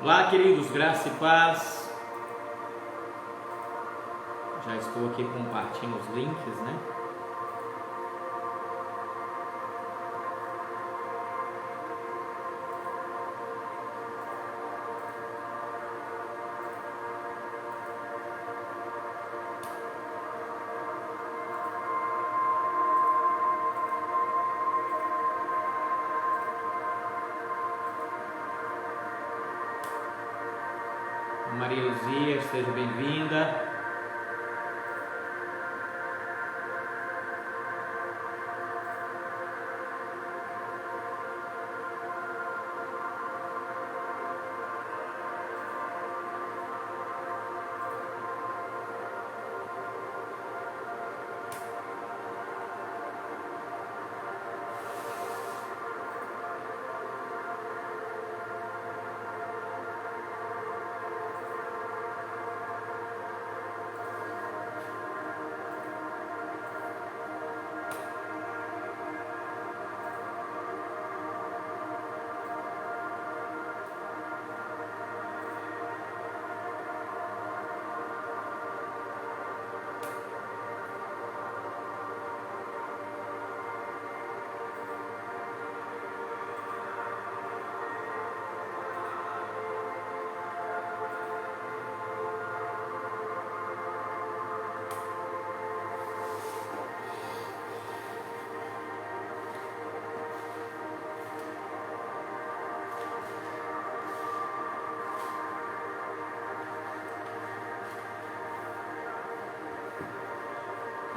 Olá, queridos, graça e paz. Já estou aqui compartilhando os links, né? Maria Luzia, seja bem-vinda.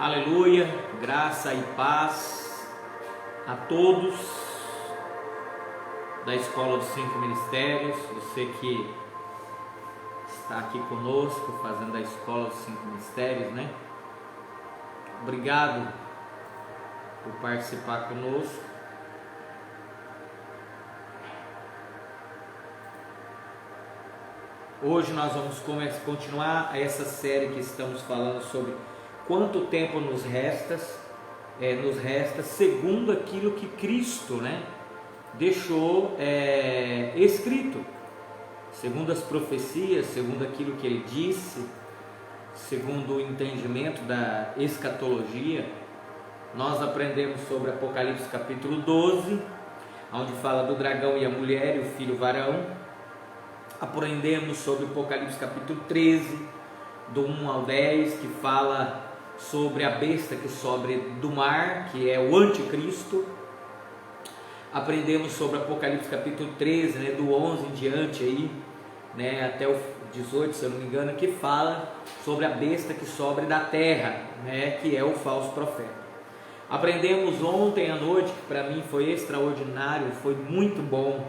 Aleluia, graça e paz a todos da Escola dos 5 Ministérios, você que está aqui conosco fazendo a Escola dos 5 Ministérios, né? Obrigado por participar conosco. Hoje nós vamos continuar essa série que estamos falando sobre quanto tempo nos resta segundo aquilo que Cristo, né, deixou escrito, segundo as profecias, segundo aquilo que Ele disse, segundo o entendimento da escatologia. Nós aprendemos sobre Apocalipse capítulo 12, onde fala do dragão e a mulher e o filho varão. Aprendemos sobre Apocalipse capítulo 13, do 1 ao 10, que fala sobre a besta que sobe do mar, que é o anticristo. Aprendemos sobre Apocalipse capítulo 13, né, do 11 em diante aí, né, até o 18, se eu não me engano, que fala sobre a besta que sobe da terra, né, que é o falso profeta. Aprendemos ontem à noite, que para mim foi extraordinário, foi muito bom,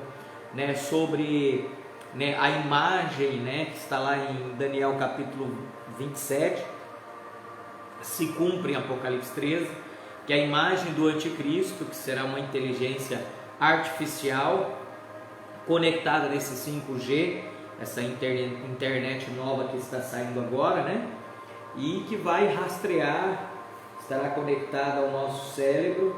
né, sobre né, a imagem, né, que está lá em Daniel capítulo 27, se cumpre em Apocalipse 13, que é a imagem do anticristo, que será uma inteligência artificial conectada nesse 5G, essa internet nova que está saindo agora, né? E que vai rastrear, estará conectada ao nosso cérebro,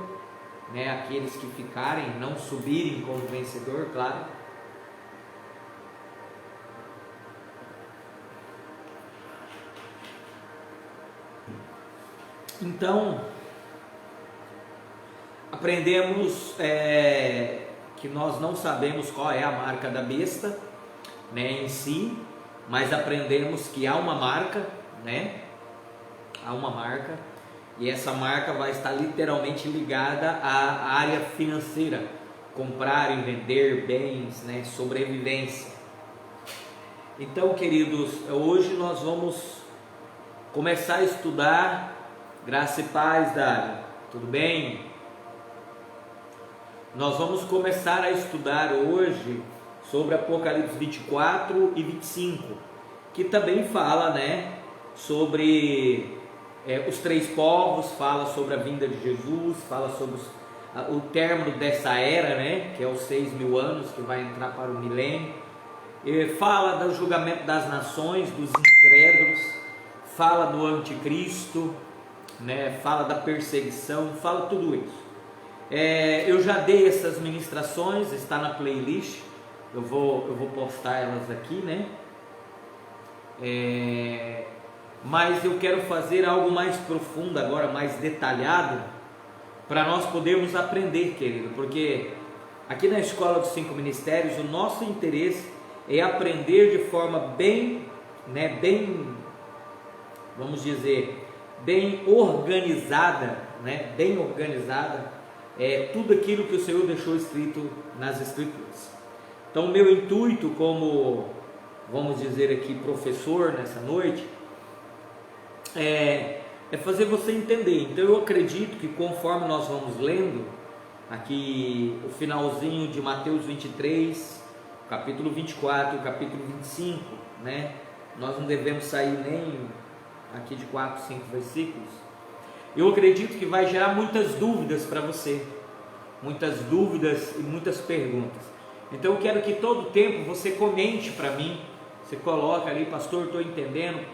né? Aqueles que ficarem, não subirem como vencedor, claro. Então, aprendemos que nós não sabemos qual é a marca da besta, né, em si, mas aprendemos que há uma marca, né? Há uma marca, e essa marca vai estar literalmente ligada à área financeira, comprar e vender bens, né? Sobrevivência. Então, queridos, hoje nós vamos começar a estudar, graça e paz, Dário, tudo bem? Nós vamos começar a estudar hoje sobre Apocalipse 24 e 25, que também fala, né, sobre os três povos, fala sobre a vinda de Jesus, fala sobre o término dessa era, né, que é os 6.000 anos, que vai entrar para o milênio, fala do julgamento das nações, dos incrédulos, fala do anticristo, né, fala da perseguição, fala tudo isso. Eu já dei essas ministrações, está na playlist, eu vou postar elas aqui, né? Mas eu quero fazer algo mais profundo agora, mais detalhado, para nós podermos aprender, querido, porque aqui na Escola dos 5 Ministérios, o nosso interesse é aprender de forma bem, né, vamos dizer, bem organizada, né, bem organizada, tudo aquilo que o Senhor deixou escrito nas Escrituras. Então, o meu intuito como, vamos dizer aqui, professor nessa noite, é fazer você entender. Então, eu acredito que conforme nós vamos lendo, aqui o finalzinho de Mateus 23, capítulo 24 e capítulo 25, né? Nós não devemos sair nem aqui de 4, 5 versículos. Eu acredito que vai gerar muitas dúvidas para você, muitas dúvidas e muitas perguntas. Então eu quero que todo tempo você comente para mim, você coloca ali, pastor, estou entendendo,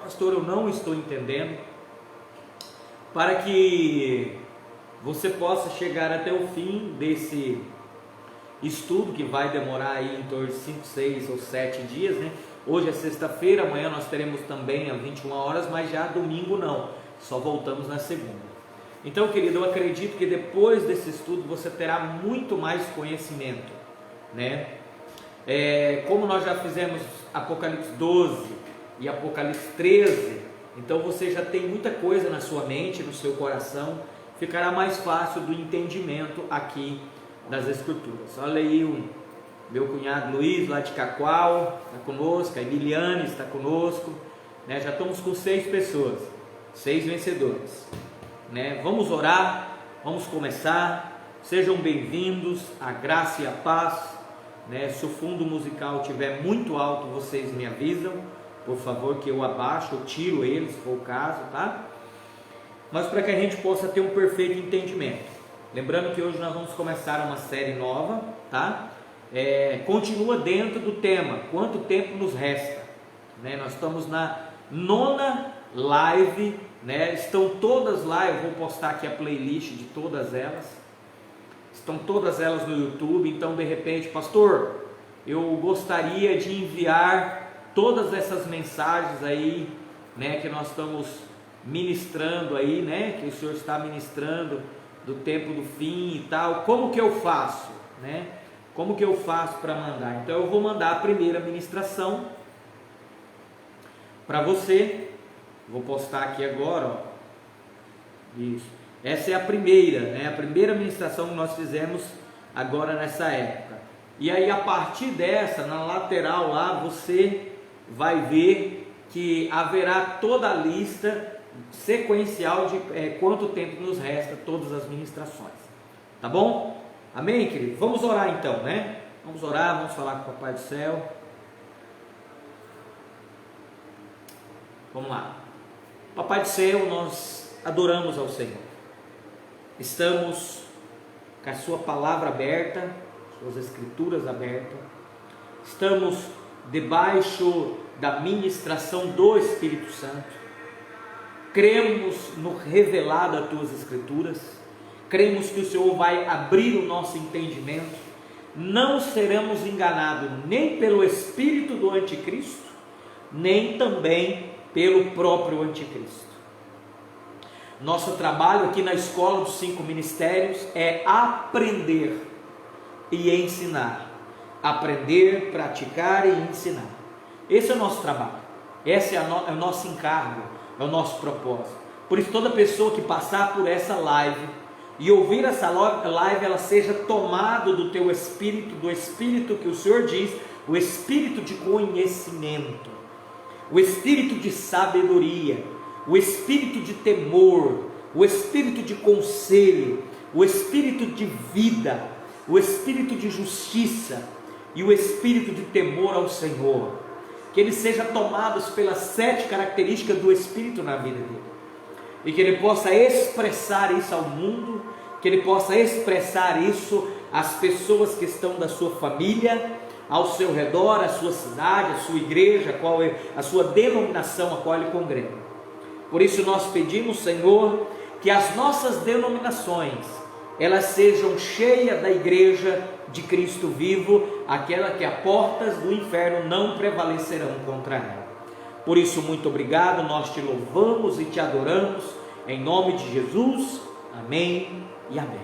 pastor, eu não estou entendendo, para que você possa chegar até o fim desse estudo, que vai demorar aí em torno de 5, 6 ou 7 dias, né? Hoje é sexta-feira, amanhã nós teremos também às 21 horas, mas já domingo não, só voltamos na segunda. Então, querido, eu acredito que depois desse estudo você terá muito mais conhecimento, né? Como nós já fizemos Apocalipse 12 e Apocalipse 13, então você já tem muita coisa na sua mente, no seu coração, ficará mais fácil do entendimento aqui das Escrituras. Olha aí o meu cunhado Luiz, lá de Cacoal, está conosco, a Emiliane está conosco, né? Já estamos com 6 pessoas, 6 vencedores, né? Vamos orar, vamos começar. Sejam bem-vindos, a graça e a paz, né? Se o fundo musical estiver muito alto, vocês me avisam, por favor, que eu abaixo, eu tiro ele, se for o caso, tá? Mas para que a gente possa ter um perfeito entendimento. Lembrando que hoje nós vamos começar uma série nova, tá? Continua dentro do tema, quanto tempo nos resta, né? Nós estamos na 9ª live, né? Estão todas lá, eu vou postar aqui a playlist de todas elas, estão todas elas no YouTube. Então, de repente, pastor, eu gostaria de enviar todas essas mensagens aí, né, que nós estamos ministrando aí, né, que o Senhor está ministrando do tempo do fim e tal, como que eu faço, né? Como que eu faço para mandar? Então eu vou mandar a primeira ministração para você, vou postar aqui agora, ó. Isso. Essa é a primeira, né? A primeira ministração que nós fizemos agora nessa época. E aí a partir dessa, na lateral lá, você vai ver que haverá toda a lista sequencial de quanto tempo nos resta, todas as ministrações, tá bom? Amém, querido? Vamos orar então, né? Vamos orar, vamos falar com o Papai do Céu. Vamos lá. Papai do Céu, nós adoramos ao Senhor. Estamos com a sua palavra aberta, suas escrituras abertas. Estamos debaixo da ministração do Espírito Santo. Cremos no revelado das tuas escrituras. Cremos que o Senhor vai abrir o nosso entendimento. Não seremos enganados nem pelo espírito do anticristo, nem também pelo próprio anticristo. Nosso trabalho aqui na Escola dos 5 Ministérios é aprender e ensinar. Aprender, praticar e ensinar. Esse é o nosso trabalho. Esse é o nosso encargo, é o nosso propósito. Por isso, toda pessoa que passar por essa live e ouvir essa live, ela seja tomada do teu espírito, do espírito que o Senhor diz, o espírito de conhecimento, o espírito de sabedoria, o espírito de temor, o espírito de conselho, o espírito de vida, o espírito de justiça e o espírito de temor ao Senhor. Que eles sejam tomados pelas 7 características do Espírito na vida dele, e que ele possa expressar isso ao mundo, que ele possa expressar isso às pessoas que estão da sua família, ao seu redor, a sua cidade, a sua igreja, qual é a sua denominação a qual ele congrega. Por isso nós pedimos, Senhor, que as nossas denominações, elas sejam cheias da igreja de Cristo vivo, aquela que as portas do inferno não prevalecerão contra ela. Por isso, muito obrigado, nós te louvamos e te adoramos, em nome de Jesus, amém e amém.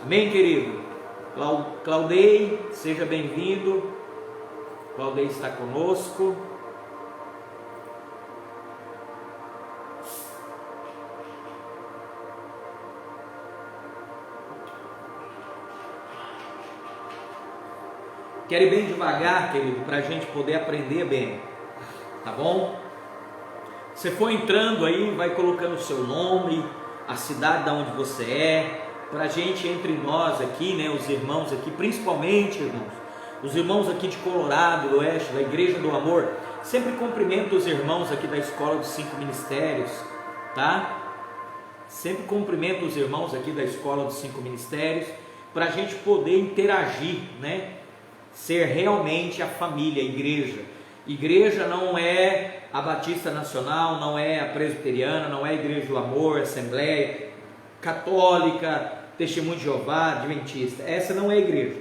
Amém, querido? Claudei, seja bem-vindo. Claudei está conosco. Quero ir bem devagar, querido, para a gente poder aprender bem, tá bom? Você for entrando aí, vai colocando o seu nome, a cidade de onde você é, para a gente, entre nós aqui, né, os irmãos aqui, principalmente, irmãos, os irmãos aqui de Colorado, do Oeste, da Igreja do Amor, sempre cumprimento os irmãos aqui da Escola dos 5 Ministérios, tá? Sempre cumprimento os irmãos aqui da Escola dos 5 Ministérios, para a gente poder interagir, né? Ser realmente a família, a igreja. Igreja não é a Batista Nacional, não é a Presbiteriana, não é a Igreja do Amor, Assembleia, Católica, Testemunho de Jeová, Adventista. Essa não é a igreja.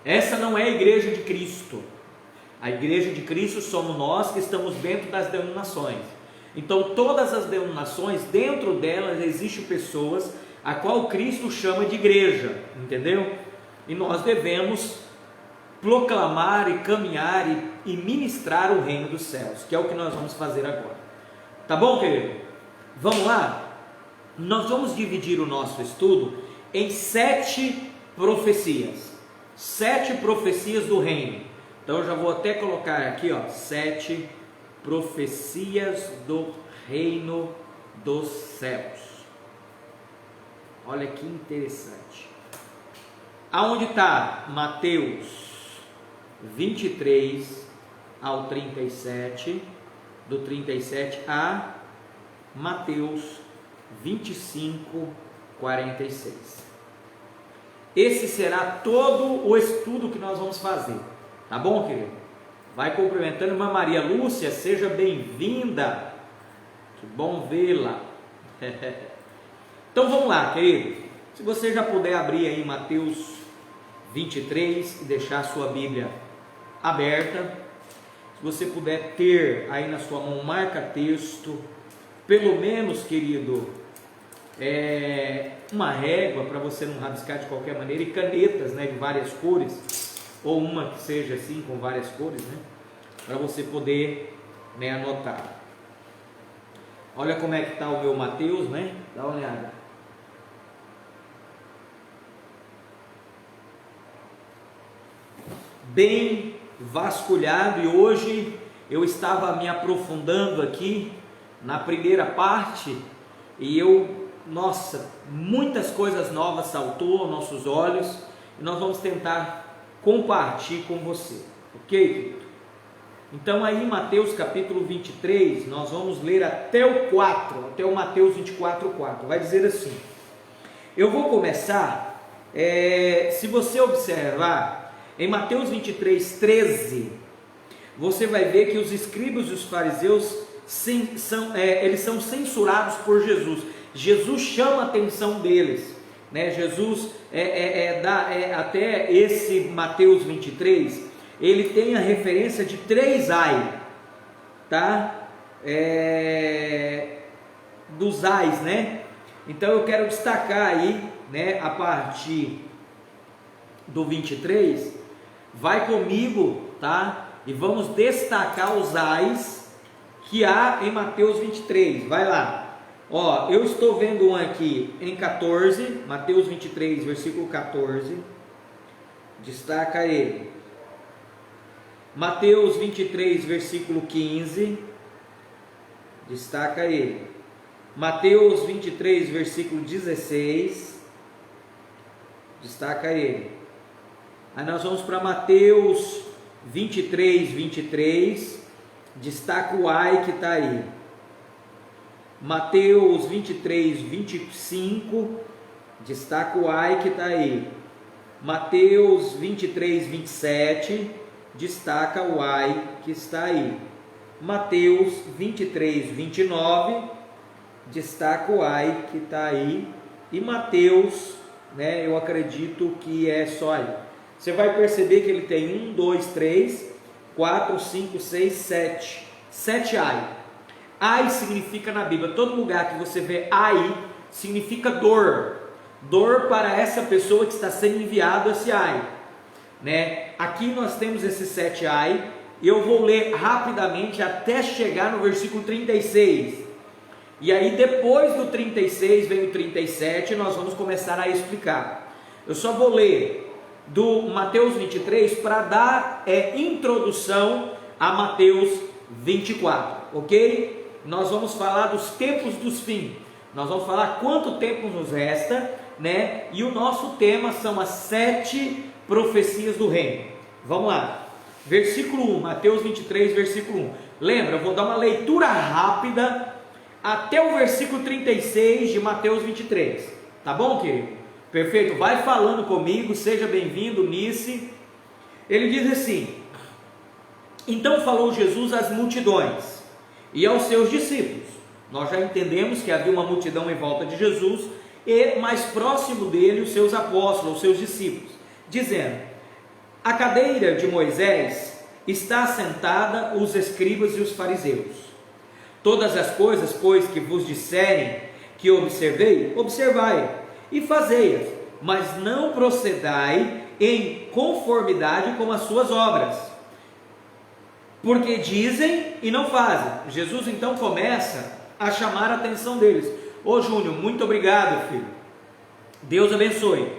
Essa não é a igreja de Cristo. A igreja de Cristo somos nós que estamos dentro das denominações. Então todas as denominações, dentro delas existem pessoas a qual Cristo chama de igreja, entendeu? E nós devemos proclamar e caminhar e ministrar o reino dos céus, que é o que nós vamos fazer agora. Tá bom, querido? Vamos lá? Nós vamos dividir o nosso estudo em 7 profecias. 7 profecias do reino. Então eu já vou até colocar aqui, ó, 7 profecias do reino dos céus. Olha que interessante. Aonde está Mateus 23 ao 37, do 37 a Mateus 25, 46. Esse será todo o estudo que nós vamos fazer, tá bom, querido? Vai cumprimentando, irmã Maria Lúcia, seja bem-vinda, que bom vê-la. Então vamos lá, querido, se você já puder abrir aí Mateus 23 e deixar a sua Bíblia aberta, se você puder ter aí na sua mão um marca-texto, pelo menos, querido, uma régua para você não rabiscar de qualquer maneira, e canetas, né, de várias cores, ou uma que seja assim com várias cores, né, para você poder, né, anotar. Olha como é que está o meu Mateus, né? Dá uma olhada. Bem vasculhado, e hoje eu estava me aprofundando aqui na primeira parte e nossa, muitas coisas novas saltou aos nossos olhos, e nós vamos tentar compartilhar com você, ok, querido? Então aí em Mateus capítulo 23, nós vamos ler até o 4, até o Mateus 24, 4, vai dizer assim, eu vou começar, se você observar, em Mateus 23, 13, você vai ver que os escribas e os fariseus, eles são censurados por Jesus. Jesus chama a atenção deles, né? Jesus até esse Mateus 23, ele tem a referência de 3 ai, tá? Dos ais, né? Então eu quero destacar aí, né, a partir do 23, vai comigo, tá? E vamos destacar os ais que há em Mateus 23, vai lá. Ó, eu estou vendo um aqui em 14, Mateus 23, versículo 14, destaca ele. Mateus 23, versículo 15, destaca ele. Mateus 23, versículo 16, destaca ele. Aí nós vamos para Mateus 23, 23, destaca o ai que está aí. Mateus 23, 25, destaca o ai que está aí. Mateus 23, 27, destaca o ai que está aí. Mateus 23, 29, destaca o ai que está aí. E Mateus, né, eu acredito que é só aí. Você vai perceber que ele tem 1, 2, 3, 4, 5, 6, 7. 7 ai. Ai significa na Bíblia, todo lugar que você vê ai, significa dor. Dor para essa pessoa que está sendo enviado esse ai, né? Aqui nós temos esses 7 ai. Eu vou ler rapidamente até chegar no versículo 36. E aí depois do 36 vem o 37 e nós vamos começar a explicar. Eu só vou ler do Mateus 23 para dar introdução a Mateus 24, ok? Nós vamos falar dos tempos dos fins, nós vamos falar quanto tempo nos resta, né? E o nosso tema são as 7 profecias do reino. Vamos lá, versículo 1, Mateus 23, versículo 1. Lembra, eu vou dar uma leitura rápida até o versículo 36 de Mateus 23, tá bom, querido? Perfeito, vai falando comigo, seja bem-vindo, Nice. Ele diz assim: então falou Jesus às multidões e aos seus discípulos. Nós já entendemos que havia uma multidão em volta de Jesus e mais próximo dele os seus apóstolos, os seus discípulos, dizendo: à cadeira de Moisés está assentada os escribas e os fariseus. Todas as coisas, pois, que vos disserem que observei, observai e fazei-as, mas não procedai em conformidade com as suas obras, porque dizem e não fazem. Jesus então começa a chamar a atenção deles. Ô Júnior, muito obrigado, filho, Deus abençoe.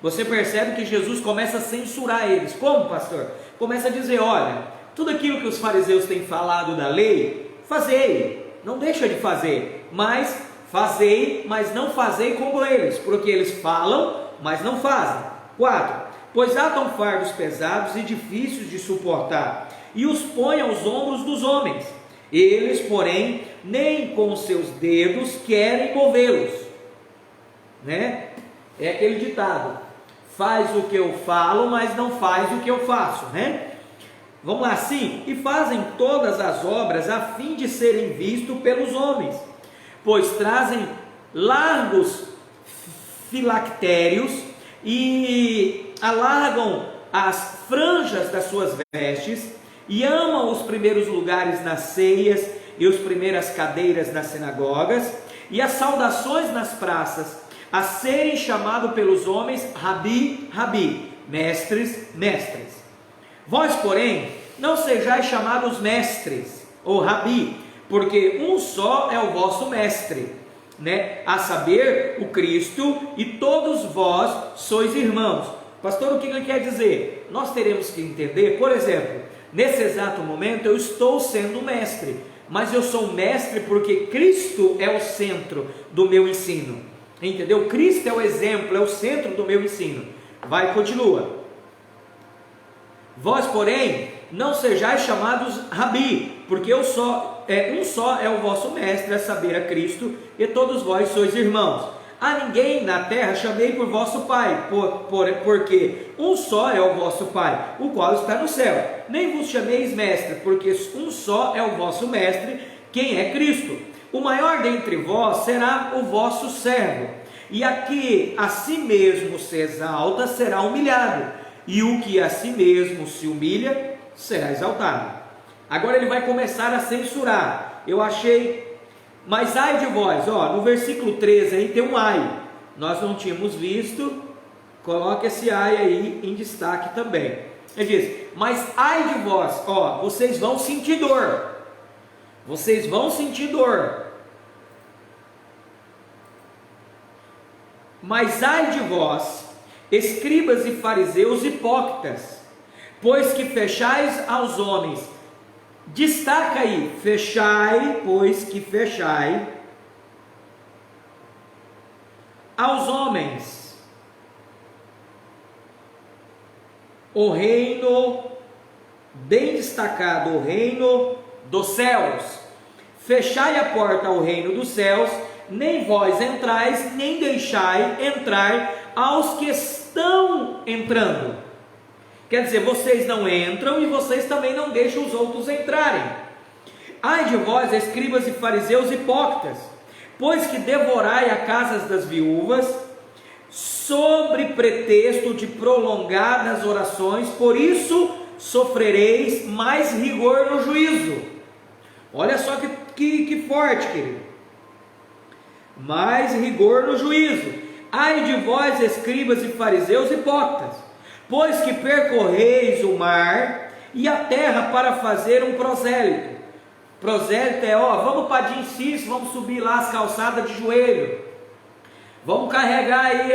Você percebe que Jesus começa a censurar eles. Como, pastor? Começa a dizer: olha, tudo aquilo que os fariseus têm falado da lei, fazei, não deixa de fazer, mas fazei, mas não fazei como eles, porque eles falam, mas não fazem. 4. Pois atam fardos pesados e difíceis de suportar, e os põem aos ombros dos homens. Eles, porém, nem com seus dedos querem movê-los, né? É aquele ditado: faz o que eu falo, mas não faz o que eu faço, né? Vamos lá, sim. E fazem todas as obras a fim de serem vistos pelos homens, pois trazem largos filactérios e alargam as franjas das suas vestes, e amam os primeiros lugares nas ceias e as primeiras cadeiras nas sinagogas e as saudações nas praças, a serem chamados pelos homens Rabi, Rabi, mestres, mestres. Vós, porém, não sejais chamados mestres ou Rabi, porque um só é o vosso mestre, né? A saber, o Cristo, e todos vós sois irmãos. Pastor, o que ele quer dizer? Nós teremos que entender, por exemplo, nesse exato momento eu estou sendo mestre, mas eu sou mestre porque Cristo é o centro do meu ensino, entendeu? Cristo é o exemplo, é o centro do meu ensino. Vai, continua. Vós, porém, não sejais chamados Rabi, porque um só é o vosso mestre, a saber, a Cristo, e todos vós sois irmãos. A ninguém na terra chamei por vosso Pai, porque um só é o vosso Pai, o qual está no céu. Nem vos chameis mestre, porque um só é o vosso mestre, quem é Cristo. O maior dentre vós será o vosso servo, e a que a si mesmo se exalta será humilhado, e o que a si mesmo se humilha será exaltado. Agora ele vai começar a censurar. Eu achei, mas ai de vós, no versículo 13 aí tem um ai, nós não tínhamos visto, coloca esse ai aí em destaque também. Ele diz, mas ai de vós, vocês vão sentir dor, vocês vão sentir dor, mas ai de vós, escribas e fariseus hipócritas, pois que fechais aos homens, destaca aí, fechai, pois que fechai aos homens o reino, bem destacado, o reino dos céus. Fechai a porta ao reino dos céus, nem vós entrais, nem deixai entrar aos que estão entrando. Quer dizer, vocês não entram e vocês também não deixam os outros entrarem. Ai de vós, escribas e fariseus hipócritas, pois que devorai as casas das viúvas, sobre pretexto de prolongadas orações, por isso sofrereis mais rigor no juízo. Olha só que forte, querido. Mais rigor no juízo. Ai de vós, escribas e fariseus hipócritas, pois que percorreis o mar e a terra para fazer um prosélito. Prosélito é, vamos para Dincis, vamos subir lá as calçadas de joelho, vamos carregar aí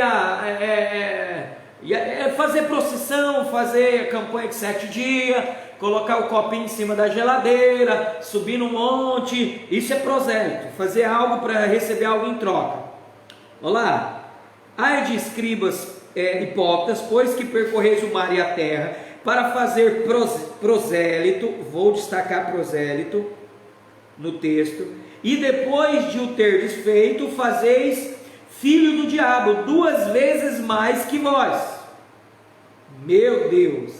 fazer procissão, fazer campanha de 7 dias, colocar o copinho em cima da geladeira, subir no monte. Isso é prosélito, fazer algo para receber algo em troca. Vamos lá. Ai de escribas hipócritas, pois que percorreis o mar e a terra para fazer prosélito, vou destacar prosélito no texto, e depois de o terdes feito, fazeis filho do diabo, 2 vezes mais que vós. Meu Deus!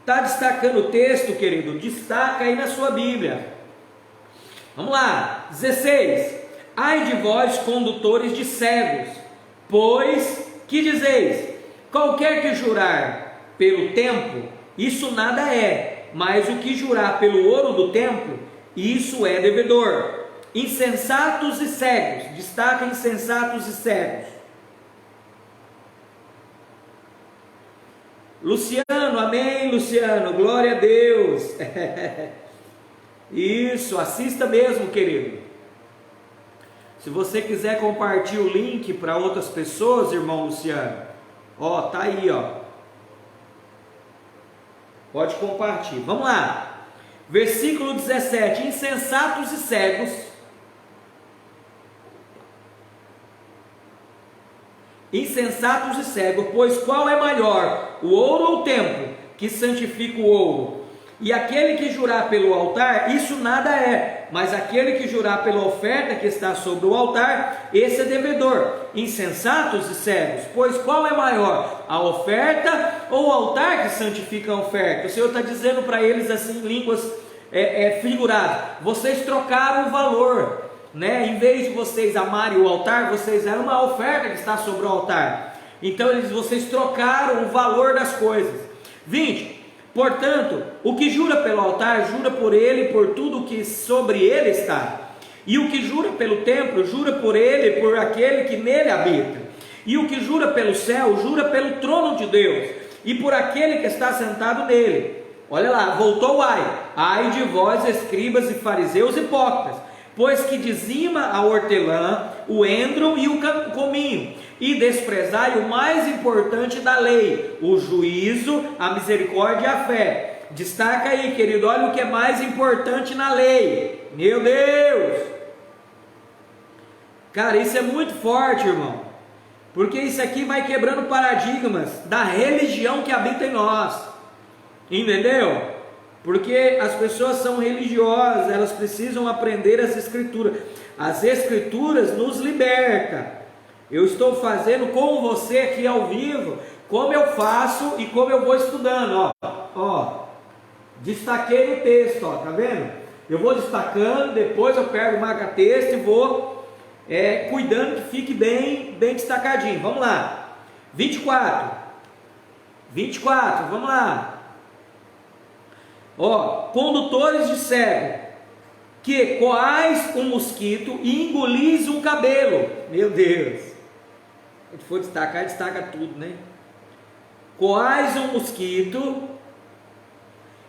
Está destacando o texto, querido? Destaca aí na sua Bíblia. Vamos lá, 16. Ai de vós, condutores de cegos, pois que dizeis, qualquer que jurar pelo templo, isso nada é, mas o que jurar pelo ouro do templo, isso é devedor. Insensatos e cegos, destaca insensatos e cegos. Luciano, amém, Luciano, glória a Deus. Isso, assista mesmo, querido. Se você quiser compartilhar o link para outras pessoas, irmão Luciano, tá aí, pode compartilhar. Vamos lá, versículo 17. Insensatos e cegos, pois qual é maior, o ouro ou o templo que santifica o ouro? E aquele que jurar pelo altar, isso nada é, mas aquele que jurar pela oferta que está sobre o altar, esse é devedor. Insensatos e cegos, pois qual é maior, a oferta ou o altar que santifica a oferta? O Senhor está dizendo para eles assim, em línguas figuradas, vocês trocaram o valor, né? Em vez de vocês amarem o altar, vocês eram uma oferta que está sobre o altar. Então vocês trocaram o valor das coisas. 20. Portanto, o que jura pelo altar, jura por ele e por tudo que sobre ele está. E o que jura pelo templo, jura por ele e por aquele que nele habita. E o que jura pelo céu, jura pelo trono de Deus e por aquele que está sentado nele. Olha lá, voltou o ai. Ai de vós, escribas e fariseus hipócritas, pois que dizima a hortelã, o endro e o cominho, e desprezai o mais importante da lei, o juízo, a misericórdia e a fé. Destaca aí, querido, olha o que é mais importante na lei. Meu Deus! Cara, isso é muito forte, irmão, porque isso aqui vai quebrando paradigmas da religião que habita em nós, entendeu? Porque as pessoas são religiosas, elas precisam aprender as escrituras nos libertam. Eu estou fazendo com você aqui ao vivo, como eu faço e como eu vou estudando, ó, destaquei o texto, ó, tá vendo? Eu vou destacando, depois eu pego o marca-texto e vou cuidando que fique bem destacadinho. Vamos lá, 24, vamos lá. Ó, condutores de cego, que coais um mosquito e engolis um cabelo. Meu Deus, se a gente for destacar, destaca tudo, né? Coais um mosquito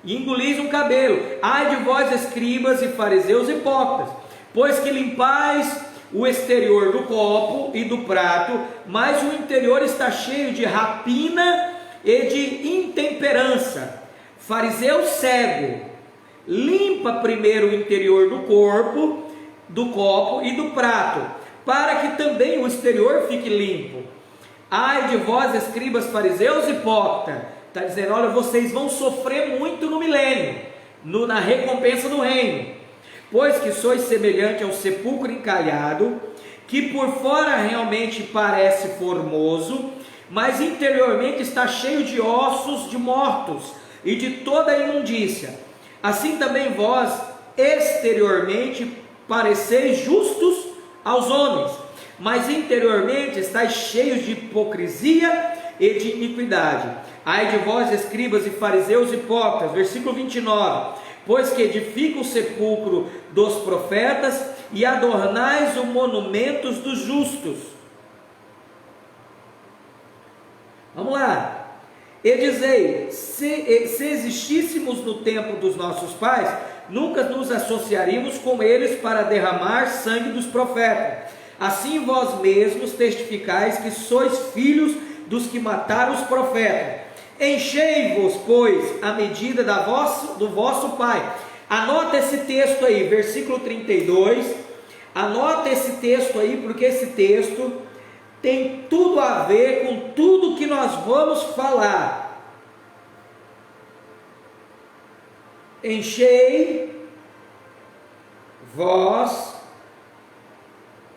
e engolis um cabelo. Ai de vós, escribas e fariseus hipócritas, pois que limpais o exterior do copo e do prato, mas o interior está cheio de rapina e de intemperança. Fariseu cego, limpa primeiro o interior do corpo, do copo e do prato, para que também o exterior fique limpo. Ai de vós, escribas, fariseus hipócritas, está dizendo, olha, vocês vão sofrer muito no milênio, na recompensa do reino, pois que sois semelhante ao sepulcro encalhado, que por fora realmente parece formoso, mas interiormente está cheio de ossos de mortos e de toda a imundícia. Assim também vós exteriormente pareceis justos aos homens, mas interiormente estáis cheios de hipocrisia e de iniquidade. Ai de vós, escribas e fariseus hipócritas, versículo 29, pois que edifica o sepulcro dos profetas e adornais os monumentos dos justos. Vamos lá. E dizei, se existíssemos no tempo dos nossos pais, nunca nos associaríamos com eles para derramar sangue dos profetas. Assim vós mesmos testificais que sois filhos dos que mataram os profetas. Enchei-vos, pois, a medida do vosso pai. Anota esse texto aí, versículo 32. Anota esse texto aí, porque esse texto tem tudo a ver com tudo que nós vamos falar. Enchei vós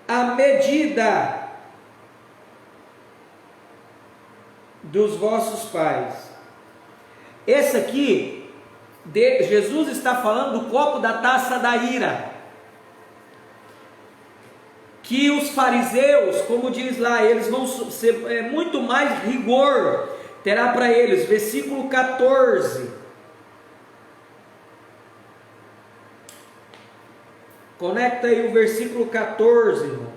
a medida dos vossos pais. Esse aqui, Jesus está falando do copo da taça da ira, que os fariseus, como diz lá, eles vão ser muito mais rigor, terá para eles, versículo 14, conecta aí o versículo 14, irmão.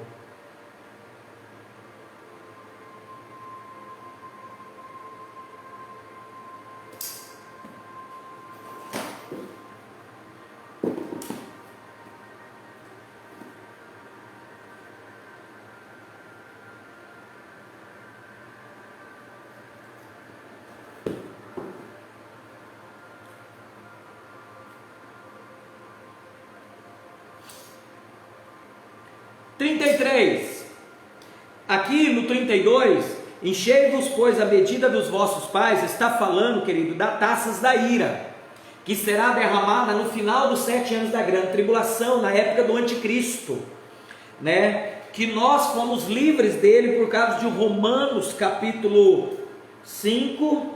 Aqui no 32, enchei-vos, pois, a medida dos vossos pais, está falando, querido, das taças da ira, que será derramada no final dos 7 anos da grande tribulação, na época do anticristo, né? Que nós fomos livres dele por causa de Romanos capítulo 5,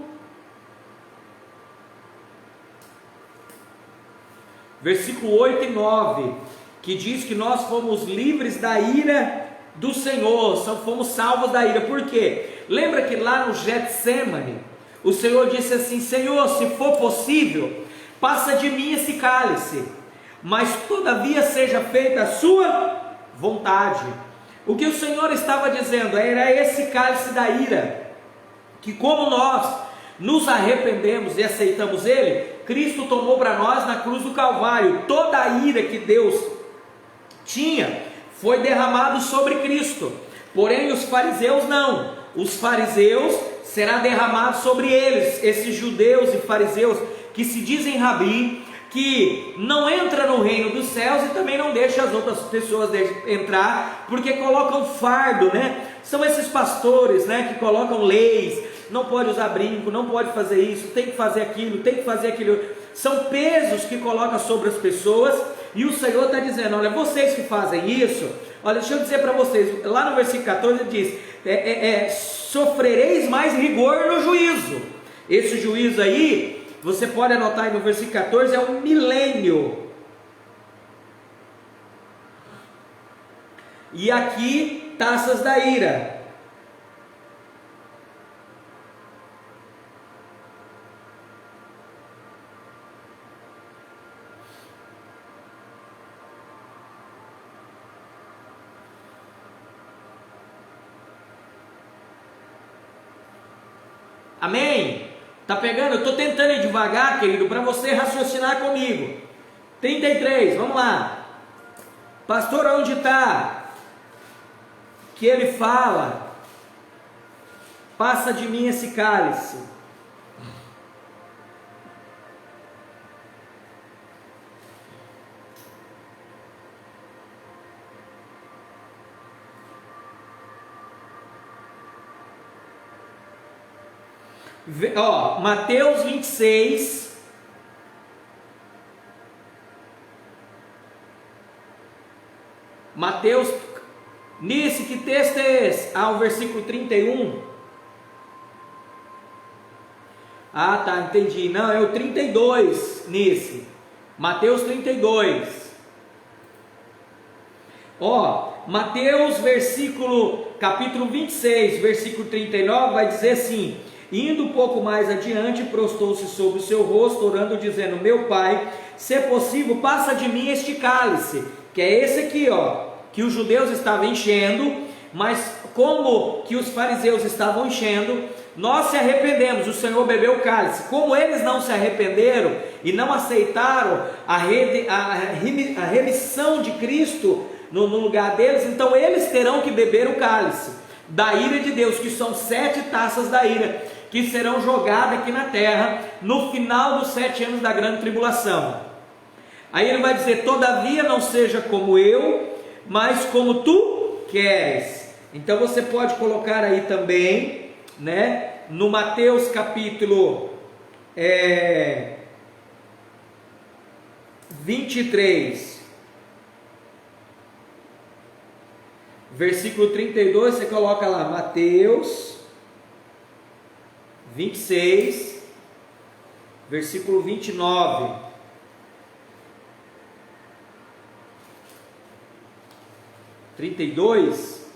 versículo 8 e 9, que diz que nós fomos livres da ira do Senhor, fomos salvos da ira. Por quê? Lembra que lá no Getsemane, o Senhor disse assim: Senhor, se for possível, passa de mim esse cálice, mas todavia seja feita a sua vontade. O que o Senhor estava dizendo era esse cálice da ira, que como nós nos arrependemos e aceitamos ele, Cristo tomou para nós na cruz do Calvário. Toda a ira que Deus tinha foi derramado sobre Cristo, porém os fariseus não. Os fariseus será derramado sobre eles, esses judeus e fariseus que se dizem rabi, que não entra no reino dos céus e também não deixa as outras pessoas entrar, porque colocam fardo, né? São esses pastores, né, que colocam leis, não pode usar brinco, não pode fazer isso, tem que fazer aquilo, tem que fazer aquilo. São pesos que colocam sobre as pessoas, e o Senhor está dizendo: olha, vocês que fazem isso, olha, deixa eu dizer para vocês, lá no versículo 14 ele diz: sofrereis mais rigor no juízo. Esse juízo aí, você pode anotar aí no versículo 14, é um milênio. E aqui, taças da ira. Amém? Tá pegando? Eu estou tentando ir devagar, querido, para você raciocinar comigo. 33, vamos lá. Pastor, onde está? Que ele fala: passa de mim esse cálice. Ó, Mateus 26. Mateus, nisso, que texto é esse? Ah, o versículo 31. Ah, tá, entendi. Não, é o 32 nesse. Mateus 32. Ó, Mateus capítulo 26, versículo 39, vai dizer assim: indo um pouco mais adiante, prostou-se sobre o seu rosto, orando, dizendo: meu Pai, se é possível, passa de mim este cálice, que é esse aqui, ó, que os judeus estavam enchendo, mas como que os fariseus estavam enchendo, nós se arrependemos, o Senhor bebeu o cálice. Como eles não se arrependeram e não aceitaram a remissão de Cristo no lugar deles, então eles terão que beber o cálice da ira de Deus, que são 7 taças da ira, que serão jogadas aqui na terra, no final dos 7 anos da grande tribulação. Aí ele vai dizer: todavia não seja como eu, mas como tu queres. Então você pode colocar aí também, né, no Mateus capítulo 23, versículo 32, você coloca lá, Mateus 26, versículo 29. Trinta e dois,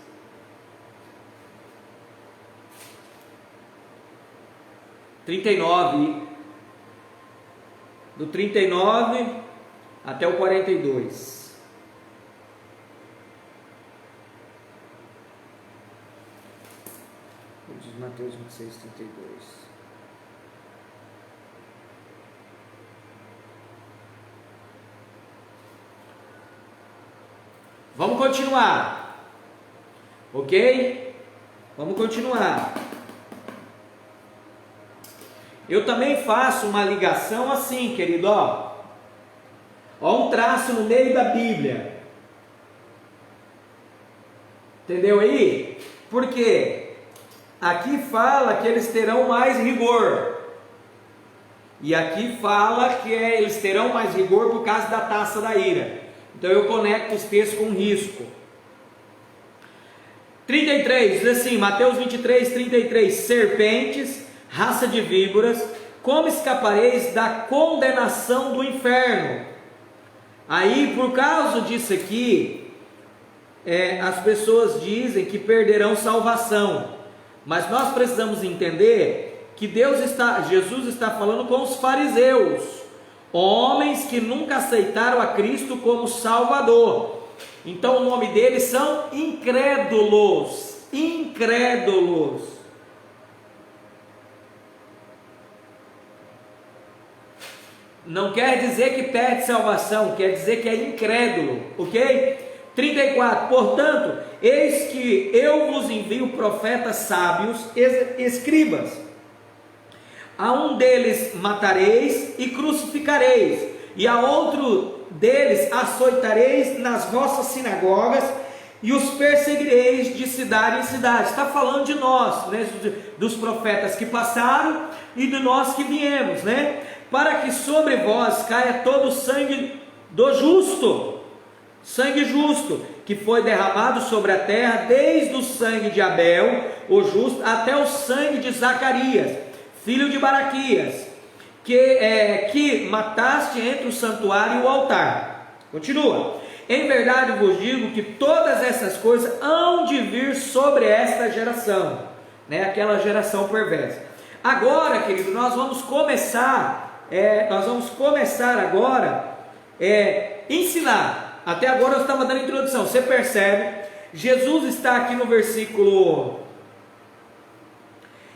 trinta e nove, do 39 até o 42. Diz Mateus 26, 32. Vamos continuar, ok? Vamos continuar. Eu também faço uma ligação assim, querido, ó um traço no meio da Bíblia, entendeu aí? Porque aqui fala que eles terão mais rigor, e aqui fala que eles terão mais rigor por causa da taça da ira. Então eu conecto os textos com risco. 33, diz assim, Mateus 23, 33, serpentes, raça de víboras, como escapareis da condenação do inferno? Aí, por causa disso aqui, as pessoas dizem que perderão salvação, mas nós precisamos entender que Jesus está falando com os fariseus, homens que nunca aceitaram a Cristo como Salvador. Então o nome deles são incrédulos. Incrédulos. Não quer dizer que perde salvação, quer dizer que é incrédulo, ok? 34, portanto, eis que eu vos envio profetas sábios, escribas. A um deles matareis e crucificareis, e a outro deles açoitareis nas vossas sinagogas, e os perseguireis de cidade em cidade. Está falando de nós, né? Dos profetas que passaram e de nós que viemos, né? Para que sobre vós caia todo o sangue do justo, sangue justo, que foi derramado sobre a terra, desde o sangue de Abel, o justo, até o sangue de Zacarias, filho de Baraquias, que mataste entre o santuário e o altar. Continua. Em verdade vos digo que todas essas coisas hão de vir sobre esta geração, né? Aquela geração perversa. Agora, querido, nós vamos começar agora ensinar. Até agora eu estava dando introdução. Você percebe? Jesus está aqui no versículo.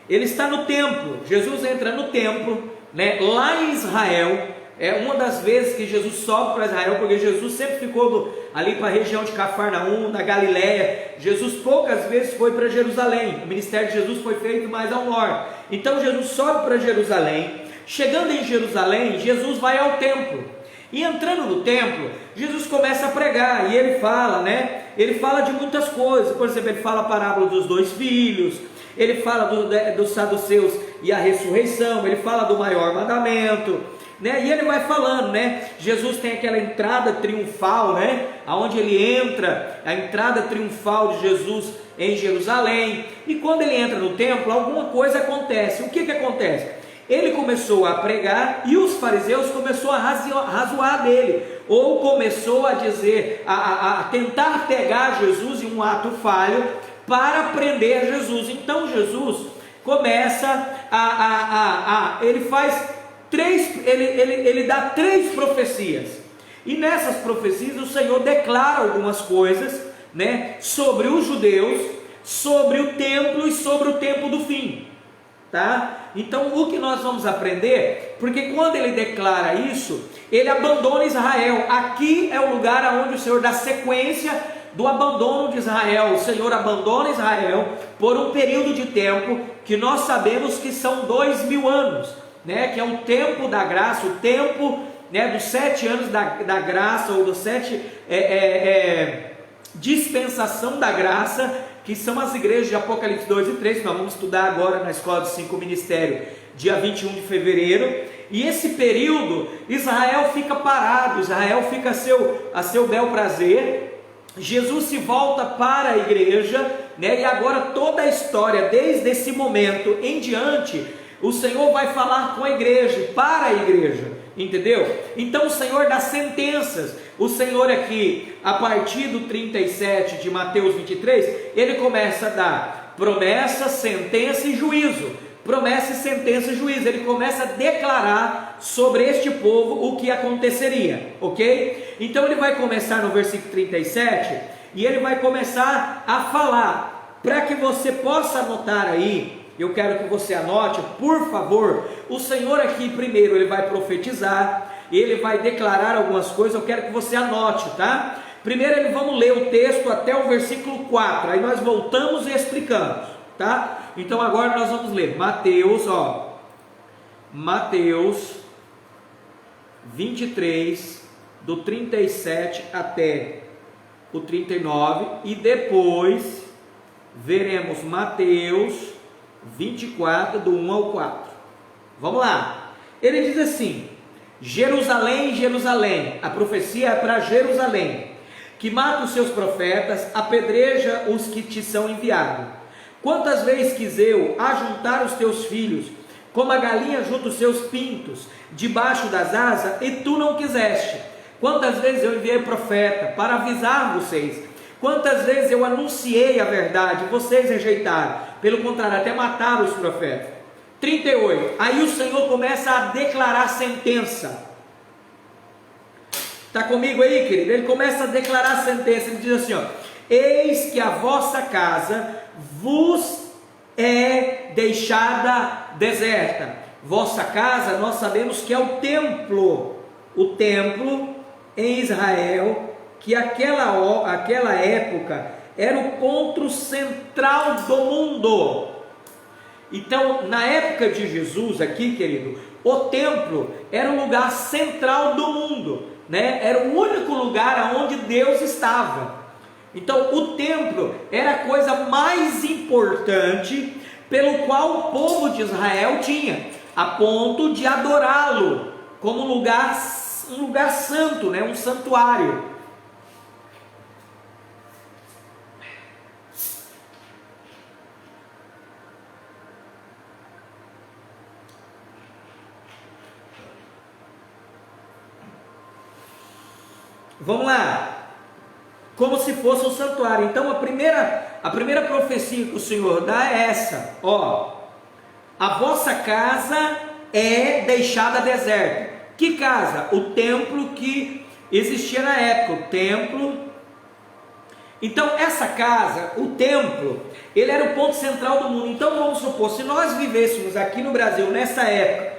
Ele está no templo. Jesus entra no templo, né? Lá em Israel. É uma das vezes que Jesus sobe para Israel, porque Jesus sempre ficou ali para a região de Cafarnaum, na Galileia. Jesus poucas vezes foi para Jerusalém. O ministério de Jesus foi feito mais ao norte. Então Jesus sobe para Jerusalém. Chegando em Jerusalém, Jesus vai ao templo. E entrando no templo, Jesus começa a pregar. E ele fala, né? Ele fala de muitas coisas. Por exemplo, ele fala a parábola dos 2 filhos. Ele fala dos saduceus e a ressurreição. Ele fala do maior mandamento. Né? E ele vai falando, né? Jesus tem aquela entrada triunfal, né? Aonde ele entra, a entrada triunfal de Jesus em Jerusalém. E quando ele entra no templo, alguma coisa acontece. O que acontece? Ele começou a pregar e os fariseus começaram a razoar dele, ou começou a dizer, a tentar pegar Jesus em um ato falho para prender Jesus. Então Jesus começa ele faz ele dá 3 profecias, e nessas profecias o Senhor declara algumas coisas, né, sobre os judeus, sobre o templo e sobre o tempo do fim, tá? Então o que nós vamos aprender, porque quando ele declara isso, ele abandona Israel. Aqui é o lugar onde o Senhor dá sequência do abandono de Israel. O Senhor abandona Israel por um período de tempo que nós sabemos que são 2000 anos, né, que é o tempo da graça, o tempo, né, dos 7 anos da graça, ou dos 7 dispensação da graça, que são as igrejas de Apocalipse 2 e 3, que nós vamos estudar agora na Escola dos 5 Ministérios, dia 21 de fevereiro. E esse período, Israel fica parado, Israel fica a seu bel prazer. Jesus se volta para a igreja, né, e agora toda a história, desde esse momento em diante, o Senhor vai falar com a igreja, para a igreja, entendeu? Então o Senhor dá sentenças. O Senhor aqui, a partir do 37 de Mateus 23, ele começa a dar promessa, sentença e juízo. Promessa, sentença e juízo. Ele começa a declarar sobre este povo o que aconteceria, ok? Então ele vai começar no versículo 37, e ele vai começar a falar, para que você possa anotar aí. Eu quero que você anote, por favor. O Senhor aqui primeiro ele vai profetizar, ele vai declarar algumas coisas. Eu quero que você anote, tá? Primeiro vamos ler o texto até o versículo 4, aí nós voltamos e explicamos, tá? Então agora nós vamos ler Mateus 23, do 37 até o 39, e depois veremos Mateus 24, do 1 ao 4. Vamos lá. Ele diz assim: Jerusalém, Jerusalém, a profecia é para Jerusalém, que mata os seus profetas, apedreja os que te são enviados. Quantas vezes quis eu ajuntar os teus filhos, como a galinha junta os seus pintos, debaixo das asas, e tu não quiseste. Quantas vezes eu enviei profeta para avisar vocês, quantas vezes eu anunciei a verdade, vocês rejeitaram. Pelo contrário, até mataram os profetas. 38, aí o Senhor começa a declarar sentença. Está comigo aí, querido? Ele começa a declarar sentença. Ele diz assim, ó: eis que a vossa casa vos é deixada deserta. Vossa casa, nós sabemos que é o templo em Israel, que aquela época era o ponto central do mundo. Então, na época de Jesus aqui, querido, o templo era o lugar central do mundo, né? Era o único lugar onde Deus estava. Então, o templo era a coisa mais importante pelo qual o povo de Israel tinha, a ponto de adorá-lo como um lugar santo, né? Um santuário. Vamos lá, como se fosse um santuário. Então a primeira profecia que o Senhor dá é essa: ó, a vossa casa é deixada deserta. Que casa? O templo que existia na época, o templo. Então essa casa, o templo, ele era o ponto central do mundo. Então vamos supor, se nós vivêssemos aqui no Brasil nessa época,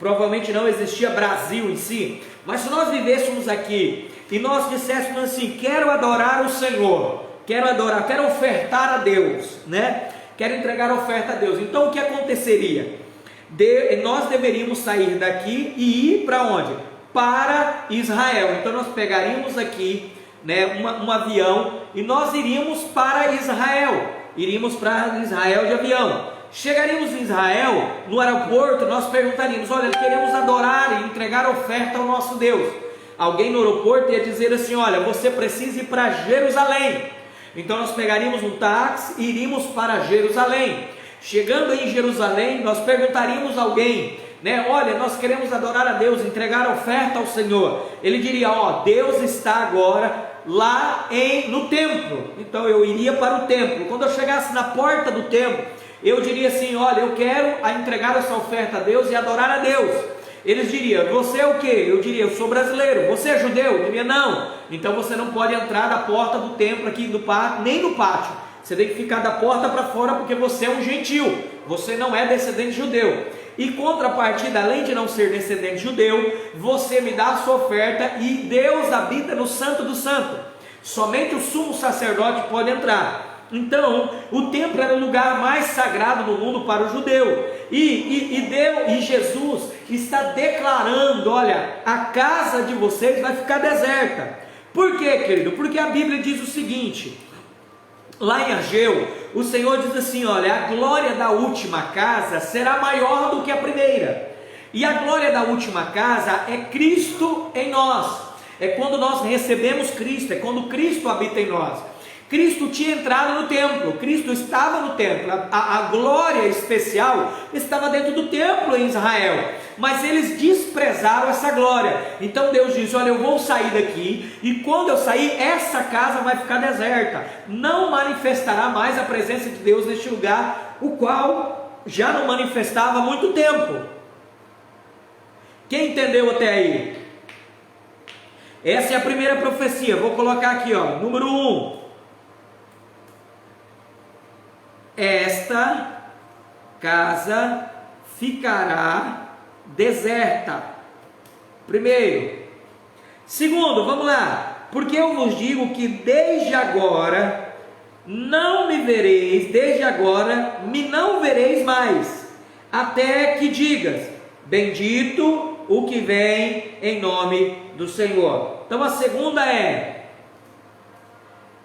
provavelmente não existia Brasil em si, mas se nós vivêssemos aqui e nós disséssemos assim: quero adorar o Senhor, quero ofertar a Deus, né? Quero entregar a oferta a Deus. Então o que aconteceria? Nós deveríamos sair daqui e ir para onde? Para Israel. Então nós pegaríamos aqui, né, um avião e nós iríamos para Israel. Iríamos para Israel de avião. Chegaríamos em Israel, no aeroporto, nós perguntaríamos: olha, queremos adorar e entregar oferta ao nosso Deus. Alguém no aeroporto ia dizer assim: olha, você precisa ir para Jerusalém. Então nós pegaríamos um táxi e iríamos para Jerusalém. Chegando em Jerusalém, nós perguntaríamos a alguém, né, olha, nós queremos adorar a Deus, entregar oferta ao Senhor. Ele diria: ó, Deus está agora lá no templo. Então eu iria para o templo. Quando eu chegasse na porta do templo, eu diria assim: olha, eu quero entregar essa oferta a Deus e adorar a Deus. Eles diriam: você é o quê? Eu diria: eu sou brasileiro. Você é judeu? Eu diria: não. Então você não pode entrar da porta do templo aqui do pátio, nem no pátio. Você tem que ficar da porta para fora, porque você é um gentil. Você não é descendente judeu. E contrapartida, além de não ser descendente judeu, você me dá a sua oferta e Deus habita no Santo do Santo. Somente o sumo sacerdote pode entrar. Então, o templo era o lugar mais sagrado no mundo para o judeu. E Jesus está declarando: olha, a casa de vocês vai ficar deserta. Por quê, querido? Porque a Bíblia diz o seguinte, lá em Ageu, o Senhor diz assim: olha, a glória da última casa será maior do que a primeira. E a glória da última casa é Cristo em nós. É quando nós recebemos Cristo, é quando Cristo habita em nós. Cristo tinha entrado no templo, Cristo estava no templo, a glória especial estava dentro do templo em Israel, mas eles desprezaram essa glória. Então Deus diz: olha, eu vou sair daqui, e quando eu sair, essa casa vai ficar deserta, não manifestará mais a presença de Deus neste lugar, o qual já não manifestava há muito tempo. Quem entendeu até aí? Essa é a primeira profecia. Vou colocar aqui, ó, número 1. Esta casa ficará deserta. Primeiro. Segundo, vamos lá. Porque eu vos digo que desde agora não me vereis, desde agora me não vereis mais, até que digas: bendito o que vem em nome do Senhor. Então a segunda é: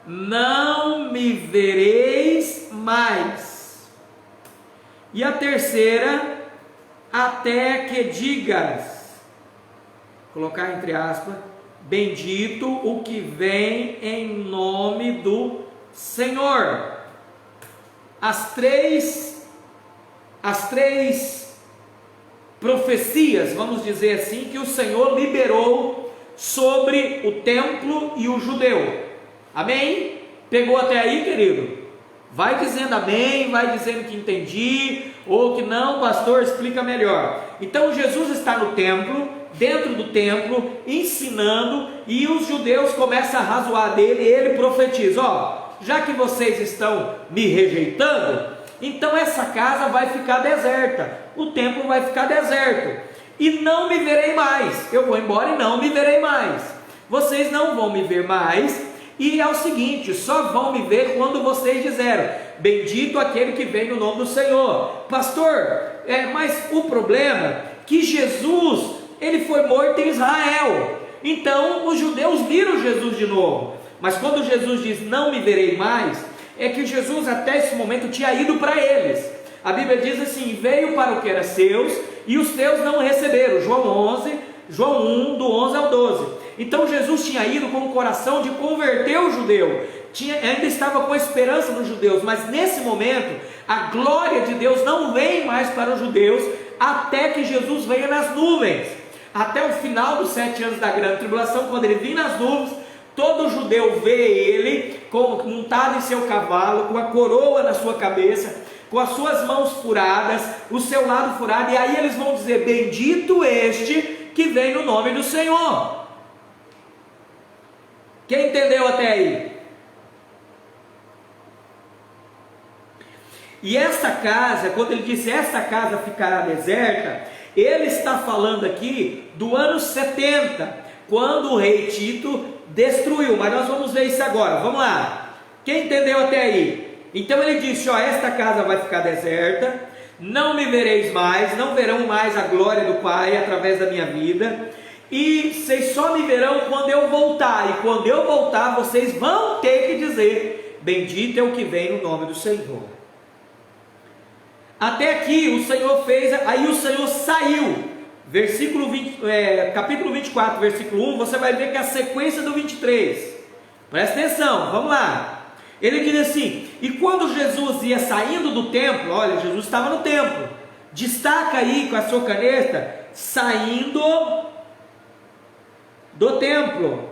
não me vereis mais. E a terceira: até que digas, colocar entre aspas, bendito o que vem em nome do Senhor. As três profecias, vamos dizer assim, que o Senhor liberou sobre o templo e o judeu. Amém? Pegou até aí, querido? Vai dizendo amém, vai dizendo que entendi, ou que não, pastor, explica melhor. Então Jesus está no templo, dentro do templo, ensinando, e os judeus começam a razoar dele, e ele profetiza: ó, já que vocês estão me rejeitando, então essa casa vai ficar deserta, o templo vai ficar deserto, e não me verei mais. Eu vou embora e não me verei mais. Vocês não vão me ver mais. E é o seguinte: só vão me ver quando vocês disseram: bendito aquele que vem no nome do Senhor. Pastor, mas o problema é que Jesus, ele foi morto em Israel, então os judeus viram Jesus de novo, mas quando Jesus diz não me verei mais, é que Jesus até esse momento tinha ido para eles. A Bíblia diz assim: veio para o que era seus, e os teus não o receberam. João 1, do 11 ao 12. Então Jesus tinha ido com o coração de converter o judeu, ainda estava com a esperança dos judeus, mas nesse momento, a glória de Deus não vem mais para os judeus, até que Jesus venha nas nuvens, até o final dos 7 anos da grande tribulação, quando ele vir nas nuvens, todo judeu vê ele montado em seu cavalo, com a coroa na sua cabeça, com as suas mãos furadas, o seu lado furado, e aí eles vão dizer: bendito este que vem no nome do Senhor. Quem entendeu até aí? E essa casa, quando ele disse essa casa ficará deserta, ele está falando aqui do ano 70, quando o rei Tito destruiu, mas nós vamos ver isso agora, vamos lá. Quem entendeu até aí? Então ele disse: esta casa vai ficar deserta, não me vereis mais, não verão mais a glória do Pai através da minha vida, e vocês só me verão quando eu voltar, e quando eu voltar vocês vão ter que dizer: bendito é o que vem no nome do Senhor. Até aqui o Senhor fez, aí o Senhor saiu, capítulo 24, versículo 1, você vai ver que é a sequência do 23, presta atenção, vamos lá. Ele diz assim: e quando Jesus ia saindo do templo, olha, Jesus estava no templo, destaca aí com a sua caneta, saindo do templo.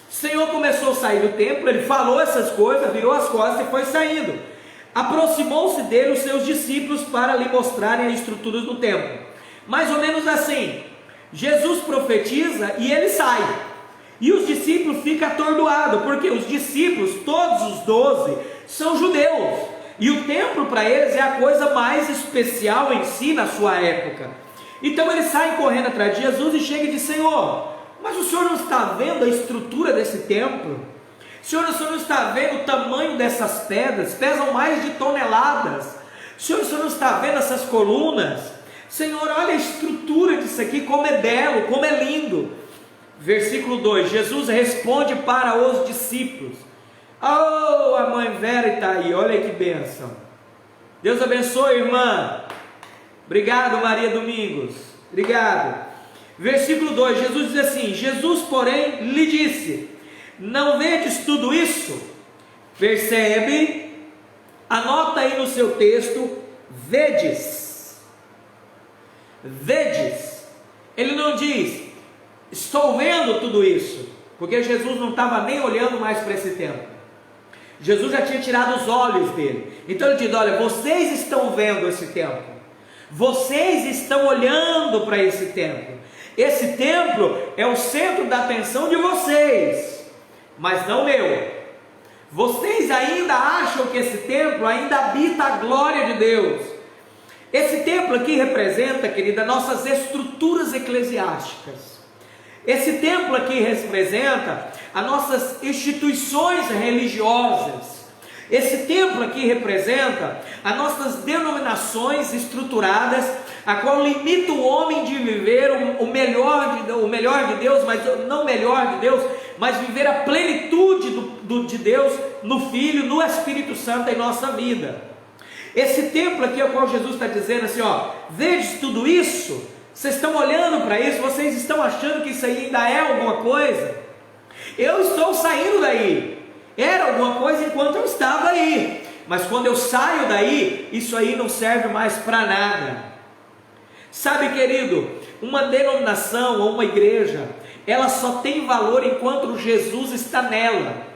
O Senhor começou a sair do templo, ele falou essas coisas, virou as costas e foi saindo. Aproximou-se dele os seus discípulos para lhe mostrarem as estruturas do templo. Mais ou menos assim, Jesus profetiza e ele sai, e os discípulos ficam atordoados, porque os discípulos, todos os 12, são judeus, e o templo para eles é a coisa mais especial em si na sua época. Então eles saem correndo atrás de Jesus e chegam e dizem: Senhor, mas o Senhor não está vendo a estrutura desse templo? O Senhor não está vendo o tamanho dessas pedras? Pesam mais de toneladas. O Senhor não está vendo essas colunas? Senhor, olha a estrutura disso aqui, como é belo, como é lindo. Versículo 2, Jesus responde para os discípulos. Oh, a mãe Vera está aí, olha que bênção. Deus abençoe, irmã. Obrigado, Maria Domingos, obrigado. Versículo 2, Jesus diz assim: Jesus, porém, lhe disse: não vedes tudo isso? Percebe? Anota aí no seu texto: vedes. Vedes. Ele não diz: estou vendo tudo isso, porque Jesus não estava nem olhando mais para esse templo. Jesus já tinha tirado os olhos dele. Então ele diz: olha, vocês estão vendo esse templo, vocês estão olhando para esse templo. Esse templo é o centro da atenção de vocês, mas não meu. Vocês ainda acham que esse templo ainda habita a glória de Deus. Esse templo aqui representa, querida, nossas estruturas eclesiásticas. Esse templo aqui representa as nossas instituições religiosas. Esse templo aqui representa as nossas denominações estruturadas, a qual limita o homem de viver o melhor de Deus, mas não o melhor de Deus, mas viver a plenitude de Deus no Filho, no Espírito Santo em nossa vida. Esse templo aqui, ao qual Jesus está dizendo assim, vedes tudo isso? Vocês estão olhando para isso? Vocês estão achando que isso aí ainda é alguma coisa? Eu estou saindo daí. Era alguma coisa enquanto eu estava aí, mas quando eu saio daí, isso aí não serve mais para nada. Sabe, querido, uma denominação ou uma igreja, ela só tem valor enquanto Jesus está nela,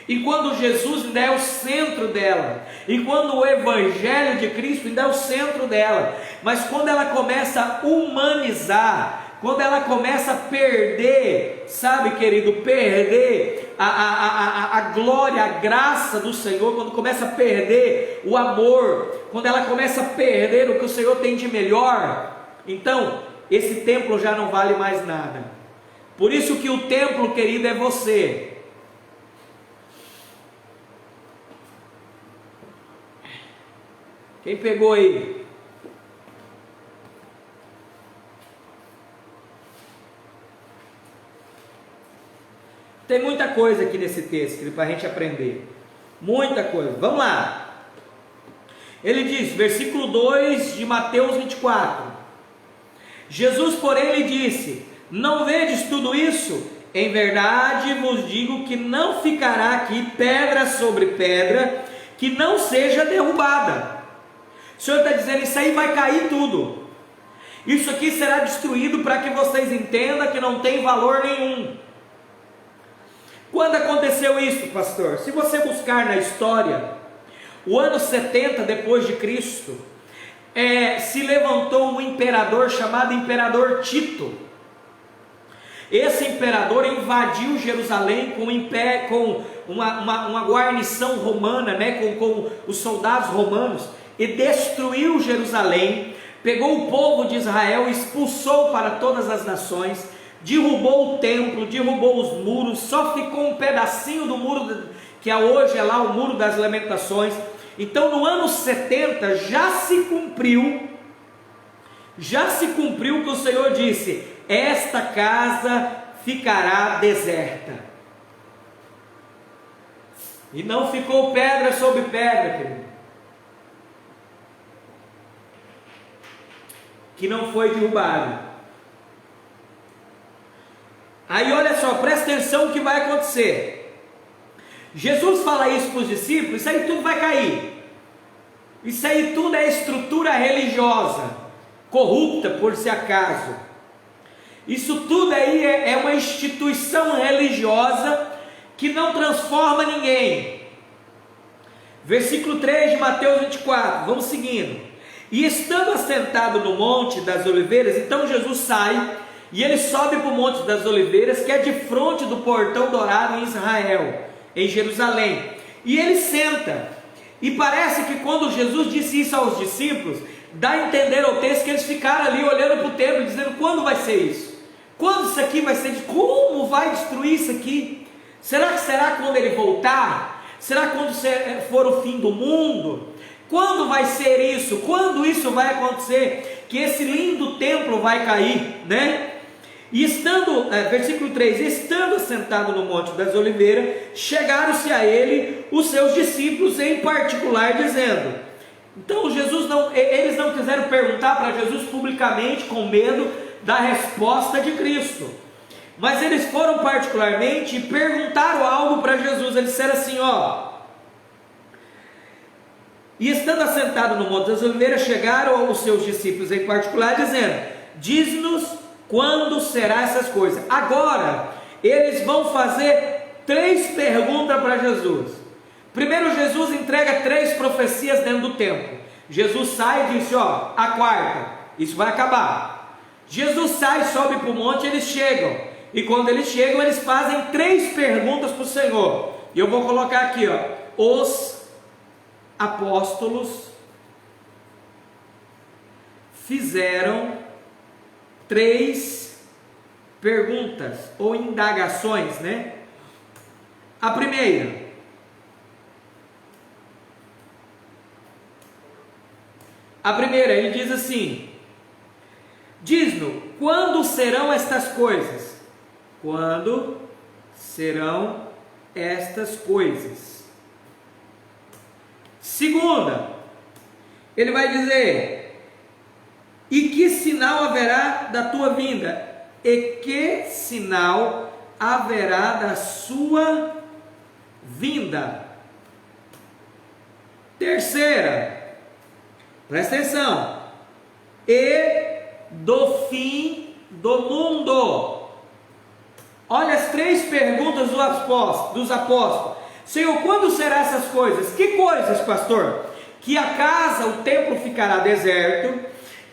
e quando Jesus ainda é o centro dela, e quando o Evangelho de Cristo ainda é o centro dela. Mas quando ela começa a humanizar, quando ela começa a perder, sabe, querido, perder a glória, a graça do Senhor, quando começa a perder o amor, quando ela começa a perder o que o Senhor tem de melhor, então esse templo já não vale mais nada. Por isso que o templo, querido, é você. Quem pegou aí? Tem muita coisa aqui nesse texto para a gente aprender. Muita coisa. Vamos lá. Ele diz, versículo 2 de Mateus 24. Jesus, porém, lhe disse: não vedes tudo isso? Em verdade vos digo que não ficará aqui pedra sobre pedra que não seja derrubada. O Senhor está dizendo, isso aí vai cair tudo. Isso aqui será destruído para que vocês entendam que não tem valor nenhum. Quando aconteceu isso, pastor? Se você buscar na história, o ano 70 depois de Cristo, se levantou um imperador chamado Imperador Tito. Esse imperador invadiu Jerusalém com uma guarnição romana, né, com os soldados romanos, e destruiu Jerusalém, pegou o povo de Israel, expulsou para todas as nações, derrubou o templo, derrubou os muros, só ficou um pedacinho do muro, que hoje é lá o Muro das Lamentações. Então no ano 70 já se cumpriu o que o Senhor disse: esta casa ficará deserta. E não ficou pedra sobre pedra, querido, que não foi derrubado. Aí olha só, presta atenção o que vai acontecer. Jesus fala isso para os discípulos, isso aí tudo vai cair. Isso aí tudo é estrutura religiosa, corrupta por se acaso. Isso tudo aí é uma instituição religiosa que não transforma ninguém. Versículo 3 de Mateus 24, vamos seguindo. E estando assentado no Monte das Oliveiras, então Jesus sai e ele sobe para o Monte das Oliveiras, que é de frente do portão dourado em Israel, em Jerusalém. E ele senta. E parece que quando Jesus disse isso aos discípulos, dá a entender ao texto que eles ficaram ali olhando para o templo, dizendo: quando vai ser isso? Quando isso aqui vai ser? Como vai destruir isso aqui? Será que será quando ele voltar? Será quando for o fim do mundo? Quando vai ser isso? Quando isso vai acontecer? Que esse lindo templo vai cair, né? E estando, versículo 3, estando assentado no Monte das Oliveiras, chegaram-se a ele os seus discípulos em particular, dizendo... Então eles não quiseram perguntar para Jesus publicamente, com medo da resposta de Cristo, mas eles foram particularmente e perguntaram algo para Jesus. Eles disseram assim, e estando assentado no Monte das Oliveiras, chegaram aos seus discípulos em particular, dizendo: diz-nos quando será essas coisas. Agora eles vão fazer 3 perguntas para Jesus. Primeiro, Jesus entrega 3 profecias dentro do templo. Jesus sai e disse: a quarta, isso vai acabar. Jesus sai, sobe para o monte, eles chegam, e quando eles chegam, eles fazem 3 perguntas para o Senhor. E eu vou colocar aqui, os apóstolos fizeram 3 perguntas ou indagações, né? A primeira: ele diz assim: diz-nos quando serão estas coisas? Quando serão estas coisas? Segunda, ele vai dizer: e que sinal haverá da tua vinda? E que sinal haverá da sua vinda? Terceira, presta atenção: e do fim do mundo. Olha as 3 perguntas dos apóstolos. Senhor, quando serão essas coisas? Que coisas, pastor? Que a casa, o templo ficará deserto,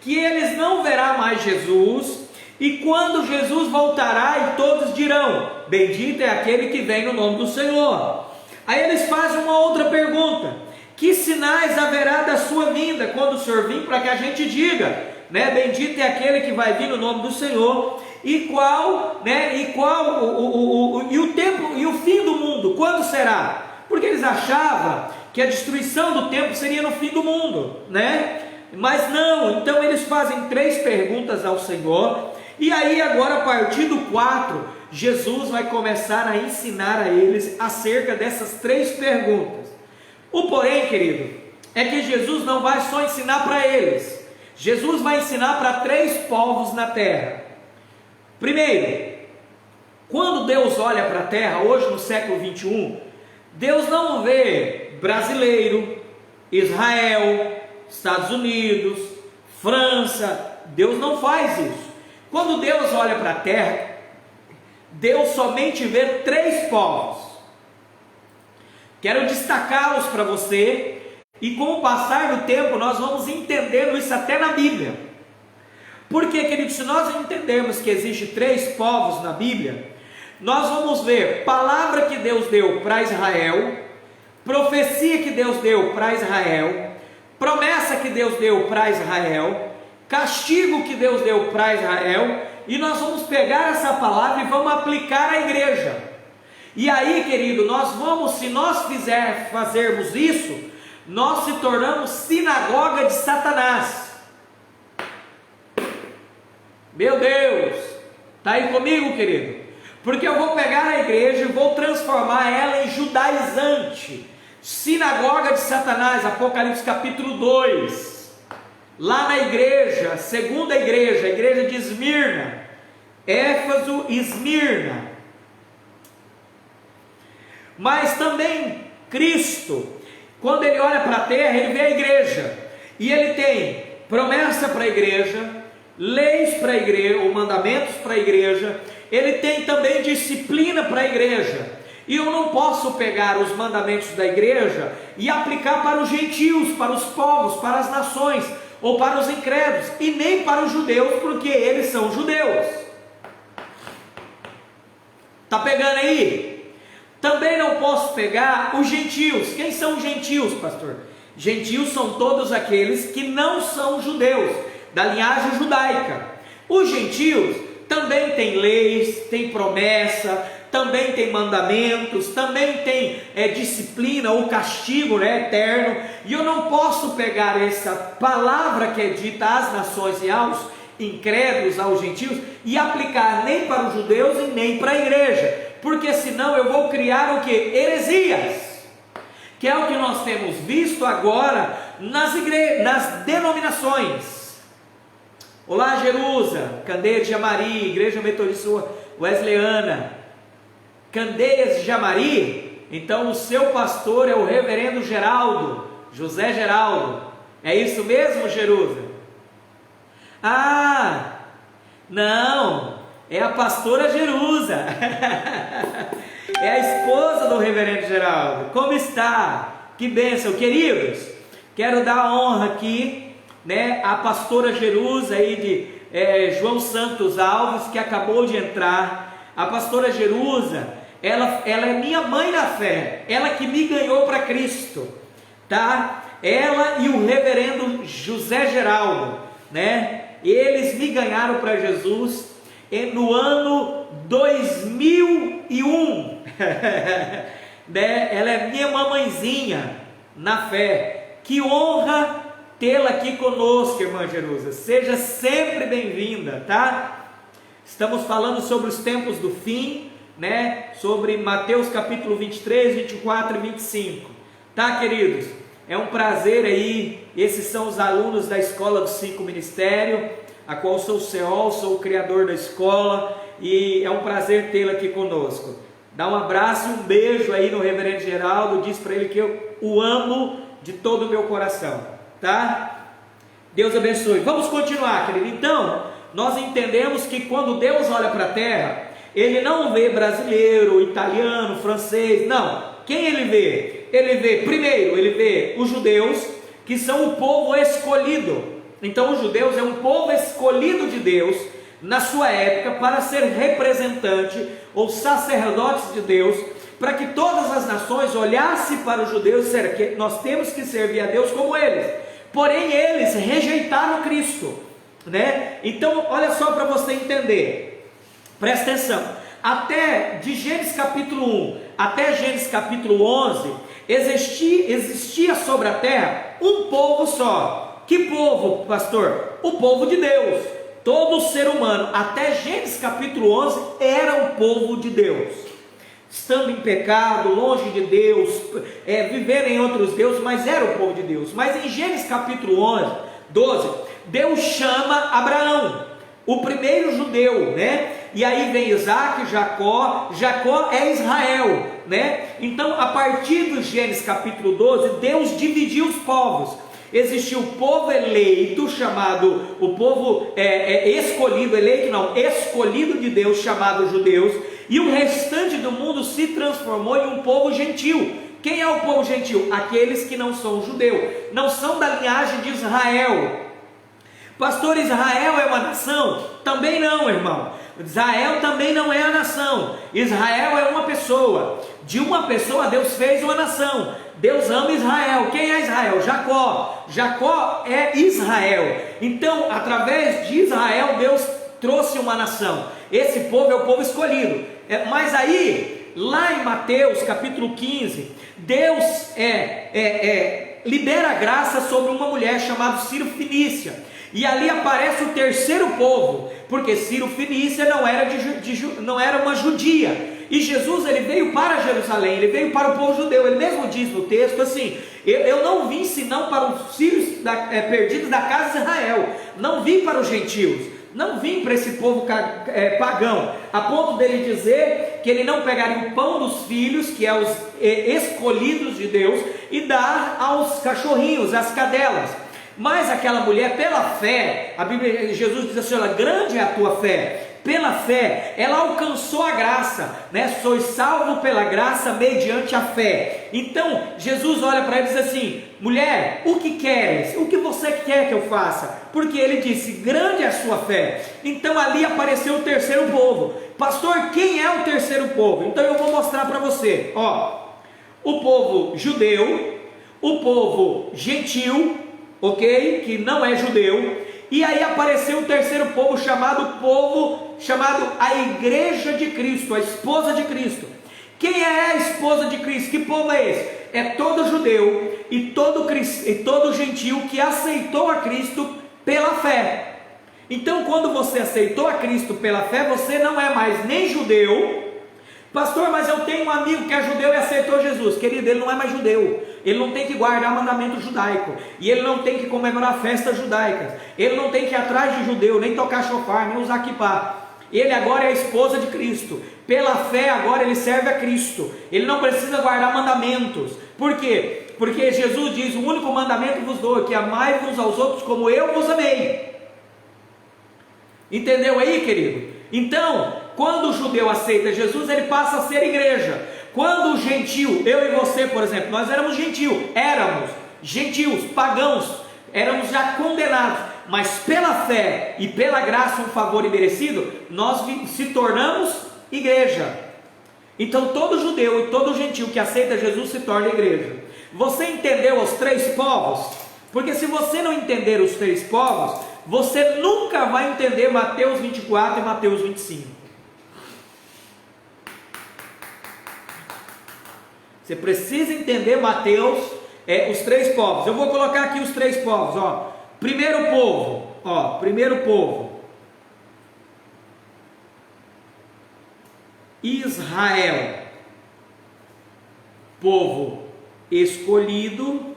que eles não verão mais Jesus, e quando Jesus voltará e todos dirão: bendito é aquele que vem no nome do Senhor. Aí eles fazem uma outra pergunta: que sinais haverá da sua vinda quando o Senhor vir, para que a gente diga, né, bendito é aquele que vai vir no nome do Senhor, e o tempo e o fim do mundo, quando será? Porque eles achavam que a destruição do templo seria no fim do mundo, né? Mas não, então eles fazem 3 perguntas ao Senhor, e aí agora a partir do 4, Jesus vai começar a ensinar a eles acerca dessas 3 perguntas. O porém, querido, é que Jesus não vai só ensinar para eles, Jesus vai ensinar para 3 povos na terra. Primeiro, quando Deus olha para a terra, hoje no século 21, Deus não vê brasileiro, Israel, Estados Unidos, França. Deus não faz isso. Quando Deus olha para a terra, Deus somente vê 3 povos. Quero destacá-los para você, e com o passar do tempo nós vamos entendendo isso até na Bíblia. Porque, querido, se nós entendermos que existe 3 povos na Bíblia, nós vamos ver palavra que Deus deu para Israel, profecia que Deus deu para Israel, promessa que Deus deu para Israel, castigo que Deus deu para Israel, e nós vamos pegar essa palavra e vamos aplicar à igreja. E aí, querido, nós vamos, se nós fazermos isso, nós se tornamos sinagoga de Satanás. Meu Deus, está aí comigo, querido? Porque eu vou pegar a igreja e vou transformar ela em judaizante, sinagoga de Satanás. Apocalipse capítulo 2, lá na igreja, segunda igreja, a igreja de Esmirna, Éfeso e Esmirna. Mas também Cristo, quando ele olha para a terra, ele vê a igreja, e ele tem promessa para a igreja, leis para a igreja, ou mandamentos para a igreja. Ele tem também disciplina para a igreja, e eu não posso pegar os mandamentos da igreja e aplicar para os gentios, para os povos, para as nações, ou para os incrédulos, e nem para os judeus, porque eles são judeus. Está pegando aí? Também não posso pegar os gentios. Quem são os gentios, pastor? Gentios são todos aqueles que não são judeus, da linhagem judaica. Os gentios também têm leis, têm promessa, também tem mandamentos, também tem disciplina ou castigo, né, eterno. E eu não posso pegar essa palavra que é dita às nações e aos incrédulos, aos gentios, e aplicar nem para os judeus e nem para a igreja, porque senão eu vou criar o que? Heresias, que é o que nós temos visto agora nas denominações. Olá, Jerusa, Candeias de Jamari, Igreja Metodista Wesleyana, Candeias de Jamari. Então o seu pastor é o reverendo Geraldo, José Geraldo. É isso mesmo, Jerusa? Ah, não, é a pastora Jerusa. É a esposa do reverendo Geraldo. Como está? Que bênção, queridos. Quero dar honra aqui, né, a pastora Jerusa aí de João Santos Alves, que acabou de entrar. A pastora Jerusa, ela é minha mãe na fé, ela que me ganhou para Cristo, tá? Ela e o reverendo José Geraldo, né? Eles me ganharam para Jesus no ano 2001. Né? Ela é minha mamãezinha na fé. Que honra tê-la aqui conosco, irmã Jerusa. Seja sempre bem-vinda, tá? Estamos falando sobre os tempos do fim, né? Sobre Mateus capítulo 23, 24 e 25. Tá, queridos? É um prazer aí. Esses são os alunos da Escola dos 5 Ministérios, a qual sou o CEO, sou o criador da escola, e é um prazer tê-la aqui conosco. Dá um abraço e um beijo aí no reverendo Geraldo, diz para ele que eu o amo de todo o meu coração, tá? Deus abençoe. Vamos continuar, querido. Então, nós entendemos que quando Deus olha para a terra, Ele não vê brasileiro, italiano, francês, não. Quem Ele vê? Ele vê, primeiro, Ele vê os judeus, que são o povo escolhido. Então os judeus é um povo escolhido de Deus, na sua época, para ser representante, ou sacerdotes de Deus, para que todas as nações olhassem para os judeus e disseram que nós temos que servir a Deus como eles. Porém eles rejeitaram Cristo, né? Então olha só para você entender, presta atenção, até de Gênesis capítulo 1 até Gênesis capítulo 11, existia sobre a terra um povo só. Que povo, pastor? O povo de Deus. Todo ser humano, até Gênesis capítulo 11, era o povo de Deus. Estando em pecado, longe de Deus, vivendo em outros deuses, mas era o povo de Deus. Mas em Gênesis capítulo 12, Deus chama Abraão, o primeiro judeu, né? E aí vem Isaac, Jacó é Israel, né? Então, a partir do Gênesis capítulo 12, Deus dividiu os povos. Existiu o povo eleito, chamado, o povo escolhido, eleito não, escolhido de Deus, chamado judeus, e o restante do mundo se transformou em um povo gentil. Quem é o povo gentil? Aqueles que não são judeus, não são da linhagem de Israel. Pastor, Israel é uma nação? Também não, irmão. Israel também não é a nação. Israel é uma pessoa. De uma pessoa Deus fez uma nação. Deus ama Israel. Quem é Israel? Jacó. Jacó é Israel. Então, através de Israel, Deus trouxe uma nação. Esse povo é o povo escolhido. Mas aí, lá em Mateus capítulo 15, Deus libera graça sobre uma mulher chamada Ciro Fenícia. E ali aparece o terceiro povo, porque Ciro Fenícia não era uma judia. E Jesus, ele veio para Jerusalém, ele veio para o povo judeu. Ele mesmo diz no texto assim: eu não vim senão para os filhos perdidos da casa de Israel, não vim para os gentios, não vim para esse povo pagão, a ponto dele dizer que ele não pegaria o pão dos filhos, que é os escolhidos de Deus, e dar aos cachorrinhos, às cadelas. Mas aquela mulher, pela fé, a Bíblia, Jesus diz assim: olha, grande é a tua fé. Pela fé, ela alcançou a graça, né? Sois salvo pela graça mediante a fé. Então, Jesus olha para ela e diz assim: mulher, o que queres? O que você quer que eu faça? Porque ele disse: grande é a sua fé. Então ali apareceu o terceiro povo. Pastor, quem é o terceiro povo? Então eu vou mostrar para você. O povo judeu, o povo gentil, ok? Que não é judeu. E aí apareceu o terceiro povo, chamado a igreja de Cristo, a esposa de Cristo. Quem é a esposa de Cristo? Que povo é esse? É todo judeu e todo gentil que aceitou a Cristo pela fé. Então, quando você aceitou a Cristo pela fé, você não é mais nem judeu. Pastor, mas eu tenho um amigo que é judeu e aceitou Jesus. Querido, ele não é mais judeu. Ele não tem que guardar mandamento judaico. E ele não tem que comemorar festas judaicas. Ele não tem que ir atrás de judeu, nem tocar shofar, nem usar kippah. Ele agora é a esposa de Cristo. Pela fé agora ele serve a Cristo. Ele não precisa guardar mandamentos. Por quê? Porque Jesus diz: o único mandamento que vos dou é que amai uns aos outros como eu vos amei. Entendeu aí, querido? Então, quando o judeu aceita Jesus, ele passa a ser igreja. Quando o gentil, eu e você, por exemplo, nós éramos gentios, pagãos, éramos já condenados, mas pela fé e pela graça, um favor imerecido, nós se tornamos igreja. Então todo judeu e todo gentil que aceita Jesus se torna igreja. Você entendeu os três povos? Porque se você não entender os três povos, você nunca vai entender Mateus 24 e Mateus 25. Você precisa entender Mateus, os três povos. Eu vou colocar aqui os três povos. Primeiro povo, Israel, povo escolhido.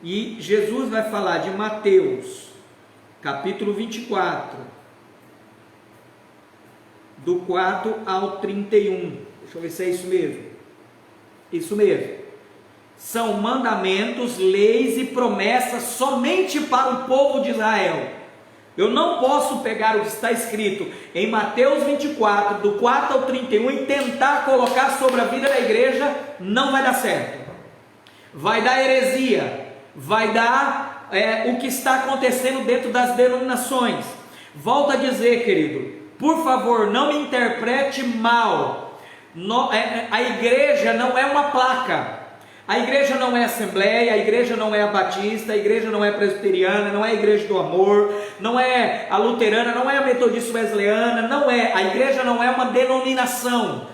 E Jesus vai falar de Mateus, capítulo 24, do 4 ao 31. Deixa eu ver se é isso mesmo. Isso mesmo. São mandamentos, leis e promessas somente para o povo de Israel. Eu não posso pegar o que está escrito em Mateus 24, do 4 ao 31 e tentar colocar sobre a vida da igreja. Não vai dar certo. Vai dar heresia. Vai dar o que está acontecendo dentro das denominações. Volto a dizer, querido, por favor, não me interprete mal. A igreja não é uma placa. A igreja não é assembleia, a igreja não é a batista, a igreja não é presbiteriana, não é a igreja do amor, não é a luterana, não é a metodista wesleyana, não é. A igreja não é uma denominação.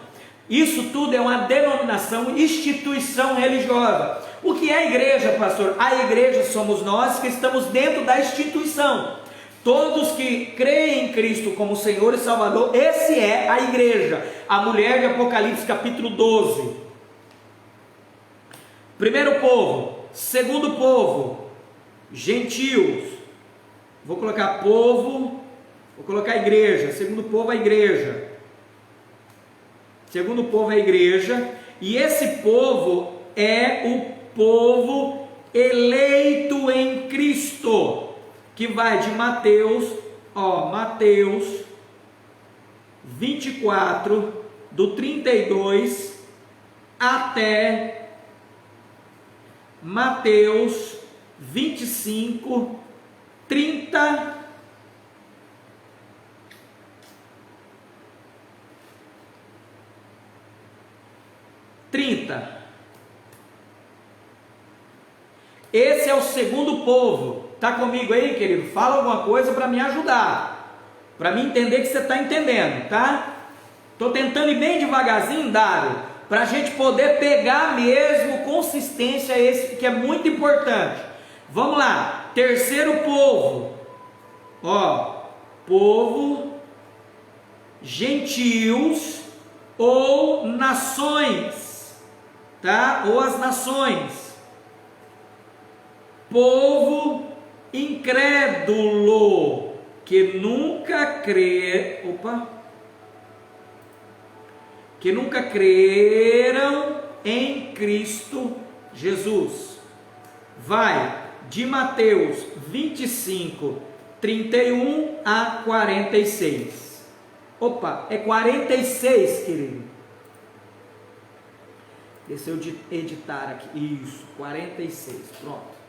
Isso tudo é uma denominação, instituição religiosa. O que é a igreja, pastor? A igreja somos nós que estamos dentro da instituição. Todos que creem em Cristo como Senhor e Salvador, esse é a igreja. A mulher de Apocalipse capítulo 12. Primeiro povo. Segundo povo, gentios. Vou colocar povo, vou colocar igreja. Segundo povo, a igreja. Segundo povo, a igreja. E esse povo é o povo eleito em Cristo, que vai de Mateus 24, do 32 até Mateus 25, 30. Esse é o segundo povo. Está comigo aí, querido? Fala alguma coisa para me ajudar, para me entender que você está entendendo, tá? Estou tentando ir bem devagarzinho, Dário, para a gente poder pegar mesmo consistência, esse que é muito importante. Vamos lá, terceiro povo, povo, gentios ou nações, tá? Ou as nações. Povo incrédulo, que nunca creram em Cristo Jesus. Vai de Mateus 25, 31 a 46. É 46, querido. Deixa eu editar aqui. Isso, 46. Pronto.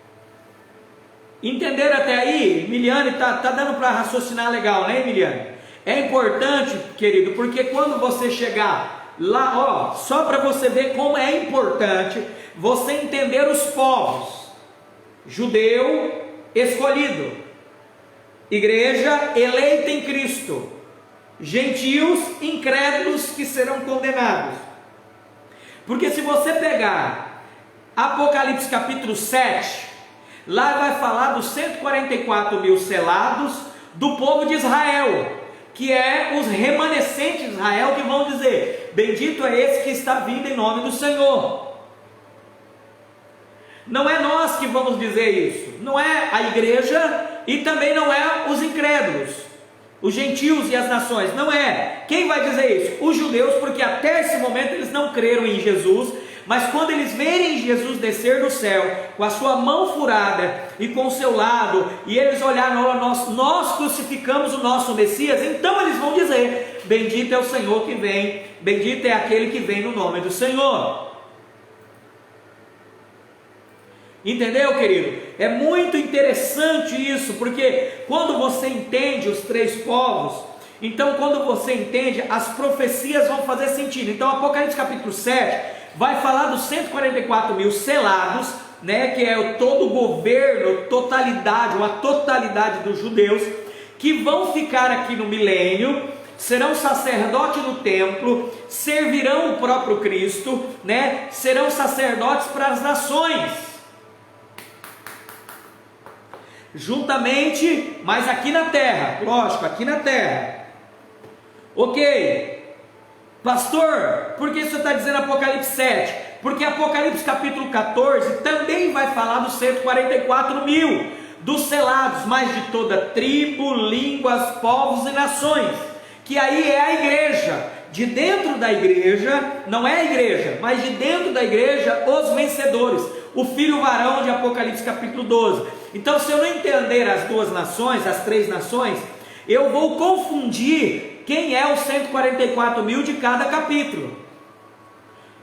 Entenderam até aí? Emiliane, tá dando para raciocinar legal, né, Emiliane? É importante, querido, porque quando você chegar lá, só para você ver como é importante você entender os povos: judeu escolhido, igreja eleita em Cristo, gentios incrédulos que serão condenados. Porque se você pegar Apocalipse capítulo 7, lá vai falar dos 144 mil selados do povo de Israel, que é os remanescentes de Israel, que vão dizer: bendito é esse que está vindo em nome do Senhor. Não é nós que vamos dizer isso, não é a igreja e também não é os incrédulos, os gentios e as nações, não é. Quem vai dizer isso? Os judeus, porque até esse momento eles não creram em Jesus. Mas quando eles verem Jesus descer do céu, com a sua mão furada e com o seu lado, e eles olharem: nós crucificamos o nosso Messias, então eles vão dizer: bendito é o Senhor que vem, bendito é aquele que vem no nome do Senhor. Entendeu, querido? É muito interessante isso, porque quando você entende os três povos, então quando você entende, as profecias vão fazer sentido. Então Apocalipse capítulo 7 vai falar dos 144 mil selados, né, que é todo o governo, a totalidade dos judeus, que vão ficar aqui no milênio, serão sacerdotes no templo, servirão o próprio Cristo, né, serão sacerdotes para as nações, juntamente, mas aqui na terra, lógico, aqui na terra. Ok, pastor, por que você está dizendo Apocalipse 7? Porque Apocalipse capítulo 14 também vai falar dos 144 mil, dos selados, mas de toda tribo, línguas, povos e nações, que aí é a igreja. De dentro da igreja, não é a igreja, mas de dentro da igreja, os vencedores, o filho varão de Apocalipse capítulo 12. Então, se eu não entender as duas nações, as três nações, eu vou confundir quem é os 144 mil de cada capítulo.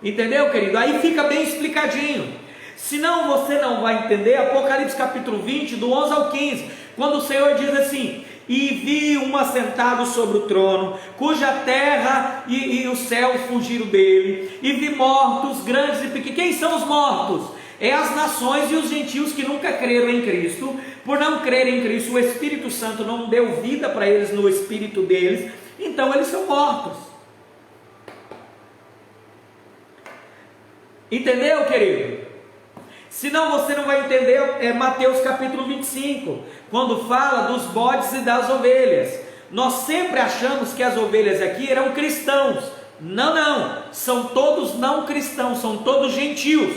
Entendeu, querido? Aí fica bem explicadinho. Senão você não vai entender Apocalipse capítulo 20, do 11 ao 15, quando o Senhor diz assim: e vi um assentado sobre o trono, cuja terra e o céu fugiram dele, e vi mortos, grandes e pequenos. Quem são os mortos? É as nações e os gentios que nunca creram em Cristo. Por não crerem em Cristo, o Espírito Santo não deu vida para eles no espírito deles, então eles são mortos. Entendeu, querido? Senão você não vai entender Mateus capítulo 25, quando fala dos bodes e das ovelhas. Nós sempre achamos que as ovelhas aqui eram cristãos. Não, não, são todos não cristãos, são todos gentios,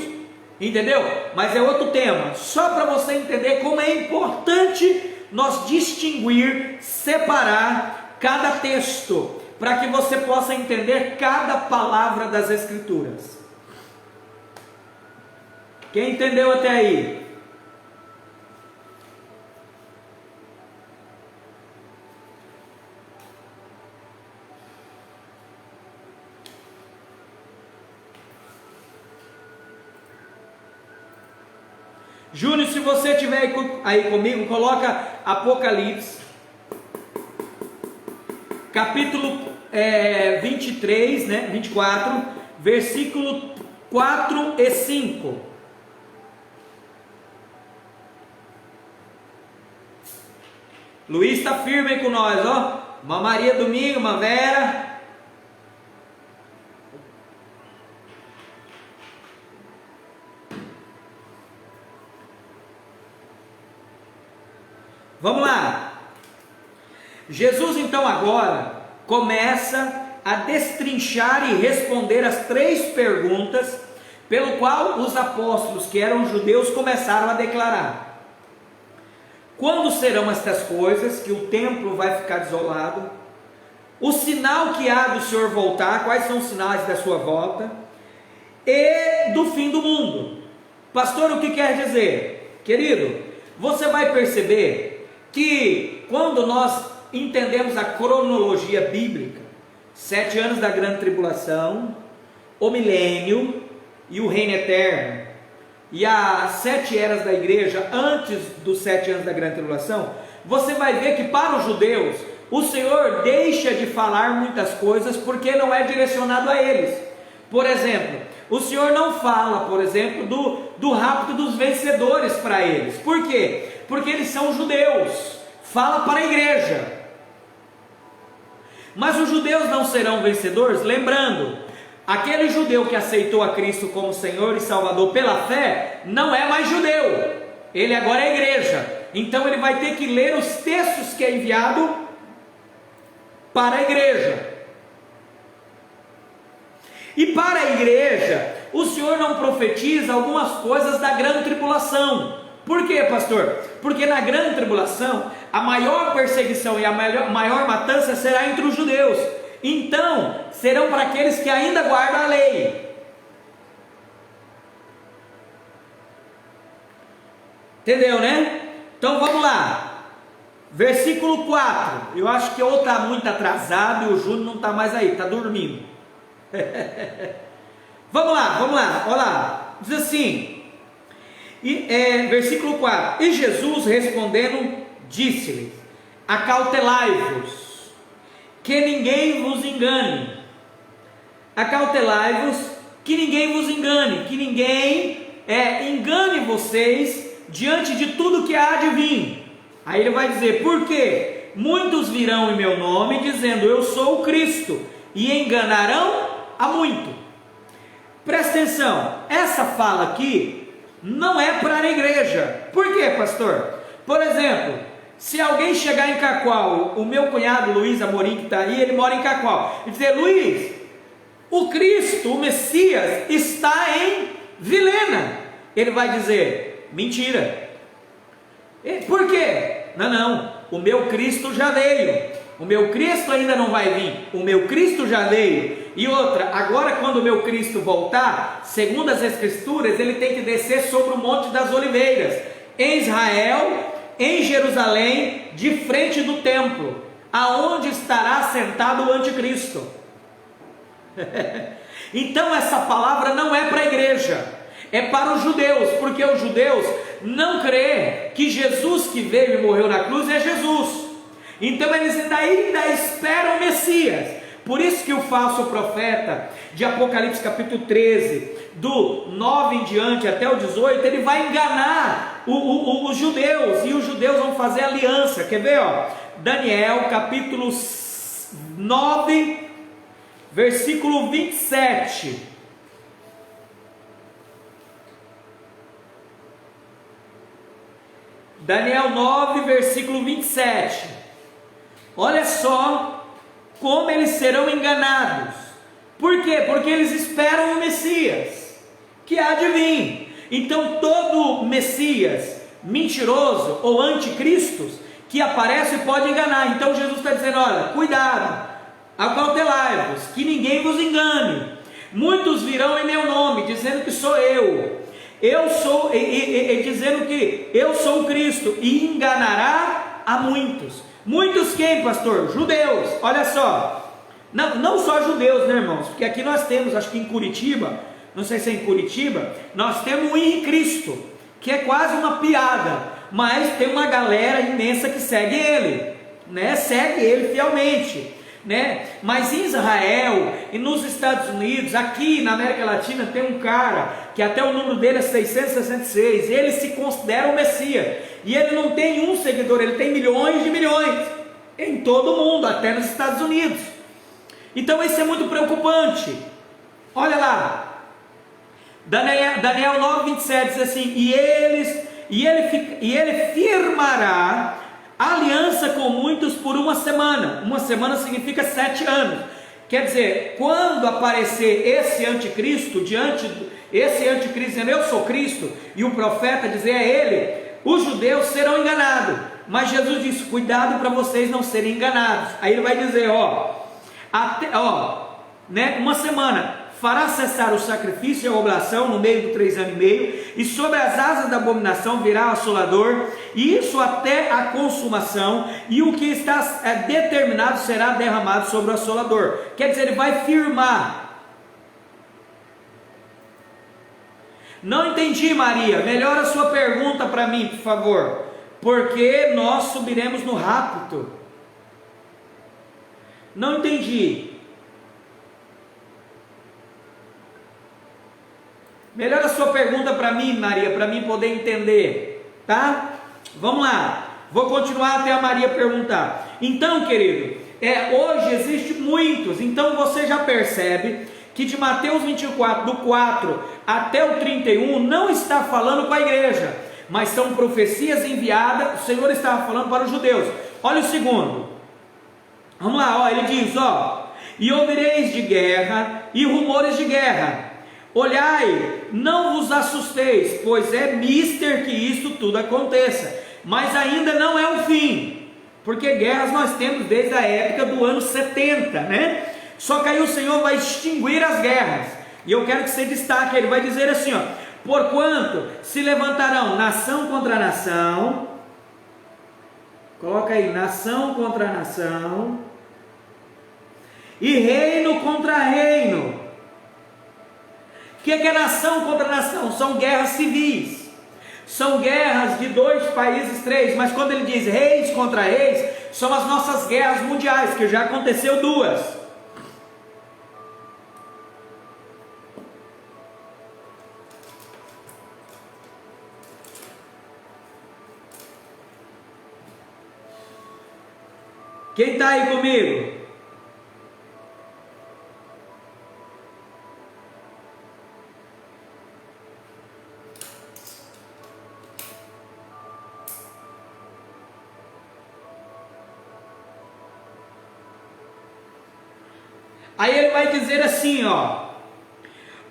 entendeu? Mas é outro tema, só para você entender como é importante nós distinguir, separar cada texto, para que você possa entender cada palavra das Escrituras. Quem entendeu até aí? Júnior, se você estiver aí comigo, coloca Apocalipse, capítulo 23, 24, versículo 4 e 5. Luiz está firme aí com nós, ó. Uma Maria domingo, uma Vera. Vamos lá. Jesus então agora começa a destrinchar e responder as 3 perguntas pelo qual os apóstolos, que eram judeus, começaram a declarar: quando serão estas coisas, que o templo vai ficar desolado? O sinal que há do Senhor voltar, quais são os sinais da sua volta? E do fim do mundo. Pastor, o que quer dizer? Querido, você vai perceber que quando nós entendemos a cronologia bíblica, 7 anos da grande tribulação, o milênio e o reino eterno, e as 7 eras da igreja antes dos 7 anos da grande tribulação, você vai ver que para os judeus, o Senhor deixa de falar muitas coisas porque não é direcionado a eles. Por exemplo, o Senhor não fala, por exemplo, do rapto dos vencedores para eles. Por quê? Porque eles são judeus. Fala para a igreja. Mas os judeus não serão vencedores? Lembrando, aquele judeu que aceitou a Cristo como Senhor e Salvador pela fé, não é mais judeu. Ele agora é igreja. Então ele vai ter que ler os textos que é enviado para a igreja. E para a igreja, o Senhor não profetiza algumas coisas da grande tribulação. Por quê, pastor? Porque na grande tribulação, a maior perseguição e a maior matança será entre os judeus. Então, serão para aqueles que ainda guardam a lei. Entendeu, né? Então vamos lá. Versículo 4. Eu acho que ou está muito atrasado e o Júnior não está mais aí, está dormindo. Vamos lá, olha lá. Diz assim, versículo 4: E Jesus respondendo, disse-lhes: acautelai-vos, que ninguém vos engane. Acautelai-vos, que ninguém vos engane, que ninguém engane vocês diante de tudo que há de vir. Aí ele vai dizer: por quê? Muitos virão em meu nome, dizendo eu sou o Cristo, e enganarão a muito. Presta atenção, essa fala aqui não é para a igreja. Por quê, pastor? Por exemplo, se alguém chegar em Cacoal, o meu cunhado Luiz Amorim, que está aí, ele mora em Cacoal, e dizer: Luiz, o Cristo, o Messias, está em Vilhena. Ele vai dizer: mentira. Por quê? Não, o meu Cristo já veio. O meu Cristo ainda não vai vir. O meu Cristo já veio. E outra, agora quando o meu Cristo voltar, segundo as Escrituras, ele tem que descer sobre o Monte das Oliveiras, em Israel, em Jerusalém, de frente do templo, aonde estará sentado o anticristo. Então essa palavra não é para a igreja, é para os judeus, porque os judeus não creem que Jesus que veio e morreu na cruz é Jesus. Então eles ainda esperam o Messias. Por isso que o falso profeta de Apocalipse capítulo 13, do 9 em diante até o 18, ele vai enganar os judeus, e os judeus vão fazer aliança. Quer ver? Daniel capítulo 9, versículo 27. Daniel 9, versículo 27. Olha só como eles serão enganados. Por quê? Porque eles esperam o Messias, que há de vir. Então todo Messias mentiroso ou anticristo que aparece pode enganar. Então Jesus está dizendo, olha, cuidado, acautelai-vos, que ninguém vos engane. Muitos virão em meu nome, dizendo que sou eu sou, dizendo que eu sou o Cristo, e enganará a muitos. Muitos quem, pastor? Judeus. Olha só, não só judeus, né, irmãos? Porque aqui nós temos, acho que em Curitiba, não sei se é em Curitiba, nós temos o Henrique Cristo, que é quase uma piada, mas tem uma galera imensa que segue ele, né? Segue ele fielmente, né? Mas em Israel e nos Estados Unidos, aqui na América Latina, tem um cara que até o número dele é 666, ele se considera o Messias, e ele não tem um seguidor, ele tem milhões de milhões, em todo o mundo, até nos Estados Unidos. Então isso é muito preocupante. Olha lá, Daniel 9, 27 diz assim, e ele firmará aliança com muitos por uma semana significa 7 anos, quer dizer, quando aparecer esse anticristo, esse anticristo dizendo eu sou Cristo, e o profeta dizer é ele, os judeus serão enganados, mas Jesus disse, cuidado para vocês não serem enganados. Aí ele vai dizer, uma semana, fará cessar o sacrifício e a oblação no meio do 3 anos e meio, e sobre as asas da abominação virá o assolador, e isso até a consumação, e o que está determinado será derramado sobre o assolador. Quer dizer, ele vai firmar. Não entendi, Maria, melhora a sua pergunta para mim, por favor. Porque nós subiremos no rapto? Não entendi. Melhora a sua pergunta para mim, Maria, para mim poder entender, tá? Vamos lá, vou continuar até a Maria perguntar. Então, querido, hoje existe muitos, então você já percebe que de Mateus 24, do 4 até o 31, não está falando com a igreja, mas são profecias enviadas, o Senhor estava falando para os judeus. Olha o segundo, vamos lá, ele diz, e ouvireis de guerra e rumores de guerra. Olhai, não vos assusteis, pois é mister que isto tudo aconteça, mas ainda não é o fim, porque guerras nós temos desde a época do ano 70, né? Só que aí o Senhor vai extinguir as guerras, e eu quero que você destaque, ele vai dizer assim, porquanto se levantarão nação contra nação, coloca aí, nação contra nação, e reino contra reino. O que é nação contra nação? São guerras civis, são guerras de 2 países, 3, mas quando ele diz reis contra reis, são as nossas guerras mundiais, que já aconteceu 2. Quem está aí comigo? Aí ele vai dizer assim,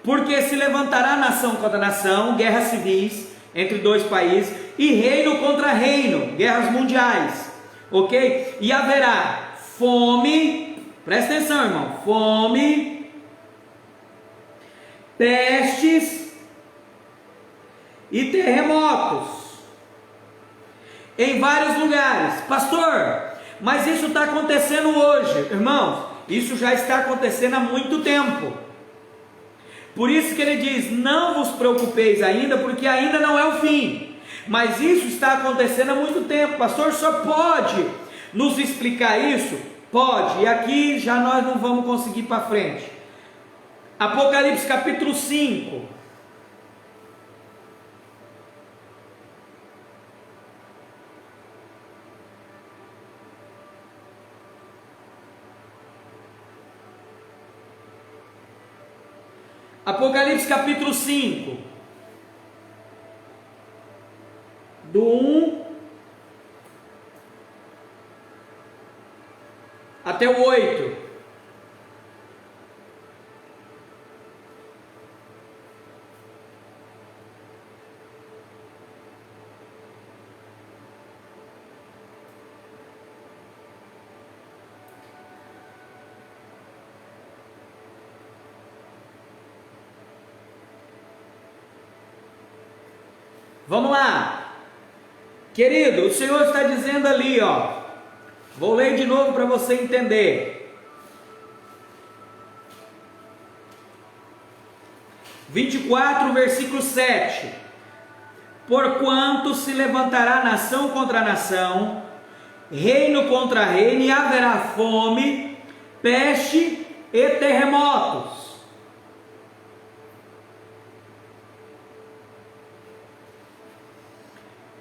porque se levantará nação contra nação, guerras civis entre 2 países, e reino contra reino, guerras mundiais, ok? E haverá fome, presta atenção, irmão, fome, pestes e terremotos em vários lugares. Pastor, mas isso está acontecendo hoje, irmãos. Isso já está acontecendo há muito tempo. Por isso que ele diz, não vos preocupeis ainda, porque ainda não é o fim. Mas isso está acontecendo há muito tempo. Pastor, só pode nos explicar isso? Pode, e aqui já nós não vamos conseguir para frente. Apocalipse capítulo 5. Apocalipse capítulo 5, do 1 até o 8. Vamos lá, querido, o Senhor está dizendo ali, ó, vou ler de novo para você entender. 24, versículo 7. Porquanto se levantará nação contra nação, reino contra reino, e haverá fome, peste e terremotos.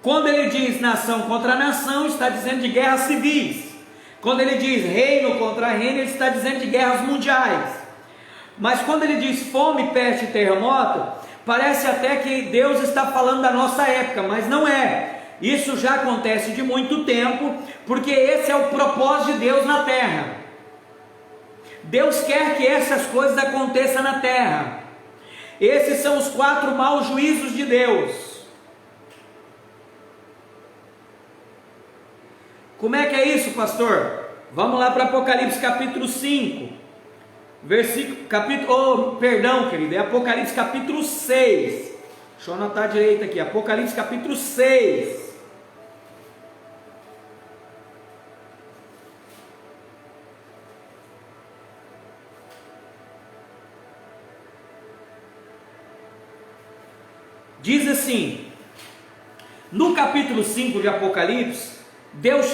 Quando ele diz nação contra nação, está dizendo de guerras civis. Quando ele diz reino contra reino, ele está dizendo de guerras mundiais. Mas quando ele diz fome, peste e terremoto, parece até que Deus está falando da nossa época, mas não é. Isso já acontece de muito tempo, porque esse é o propósito de Deus na terra. Deus quer que essas coisas aconteçam na terra. Esses são os 4 maus juízos de Deus. Como é que é isso, pastor? Vamos lá para Apocalipse capítulo 5, querido, é Apocalipse capítulo 6, deixa eu anotar direito aqui, Apocalipse capítulo 6, diz assim, no capítulo 5 de Apocalipse,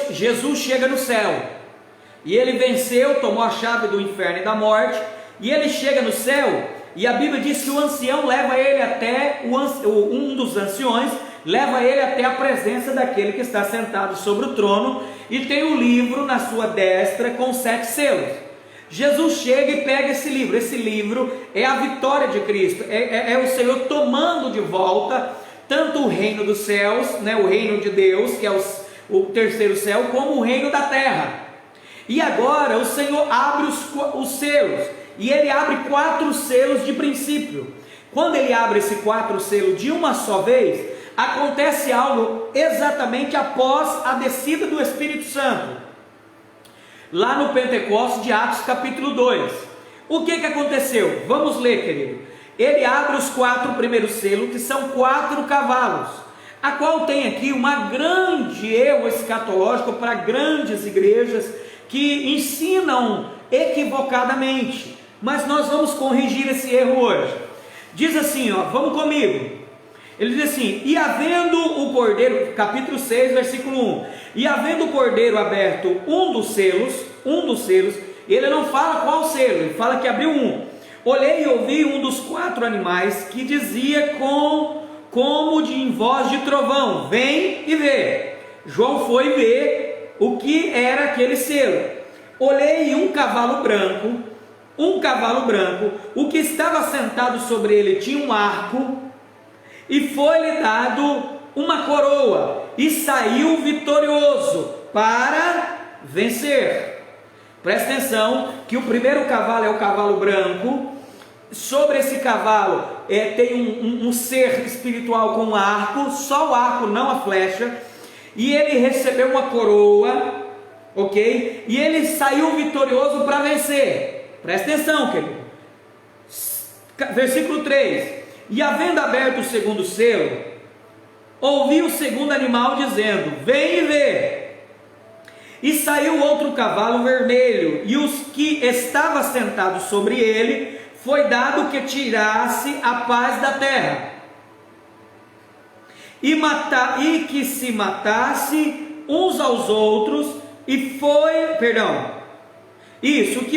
Jesus chega no céu, e ele venceu, tomou a chave do inferno e da morte, e ele chega no céu, e a Bíblia diz que o ancião leva ele até, um dos anciões, leva ele até a presença daquele que está sentado sobre o trono, e tem um livro na sua destra com 7 selos. Jesus chega e pega esse livro é a vitória de Cristo, é o Senhor tomando de volta, tanto o reino dos céus, né, o reino de Deus, que é o terceiro céu, como o reino da terra. E agora o Senhor abre os selos, e ele abre 4 selos de princípio. Quando ele abre esse 4 selos de uma só vez, acontece algo exatamente após a descida do Espírito Santo, lá no Pentecostes de Atos capítulo 2. O que aconteceu? Vamos ler, querido. Ele abre os 4 primeiros selos, que são 4 cavalos, a qual tem aqui uma grande erro escatológico para grandes igrejas que ensinam equivocadamente, mas nós vamos corrigir esse erro hoje. Diz assim, ó, vamos comigo. Ele diz assim: e havendo o cordeiro, capítulo 6, versículo 1, e havendo o cordeiro aberto um dos selos, ele não fala qual selo, ele fala que abriu um. Olhei e ouvi um dos 4 animais que dizia como de voz de trovão: vem e vê. João foi ver o que era aquele selo. Olhei um cavalo branco, o que estava sentado sobre ele tinha um arco, e foi-lhe dado uma coroa, e saiu vitorioso para vencer. Presta atenção que o primeiro cavalo é o cavalo branco. Sobre esse cavalo tem um ser espiritual com um arco, só o arco, não a flecha, e ele recebeu uma coroa, ok? E ele saiu vitorioso para vencer. Presta atenção, querido. Versículo 3: e havendo aberto o segundo selo, ouvi o segundo animal dizendo: vem e vê. E saiu outro cavalo vermelho, e os que estavam sentados sobre ele foi dado que tirasse a paz da terra, e que se matasse uns aos outros, que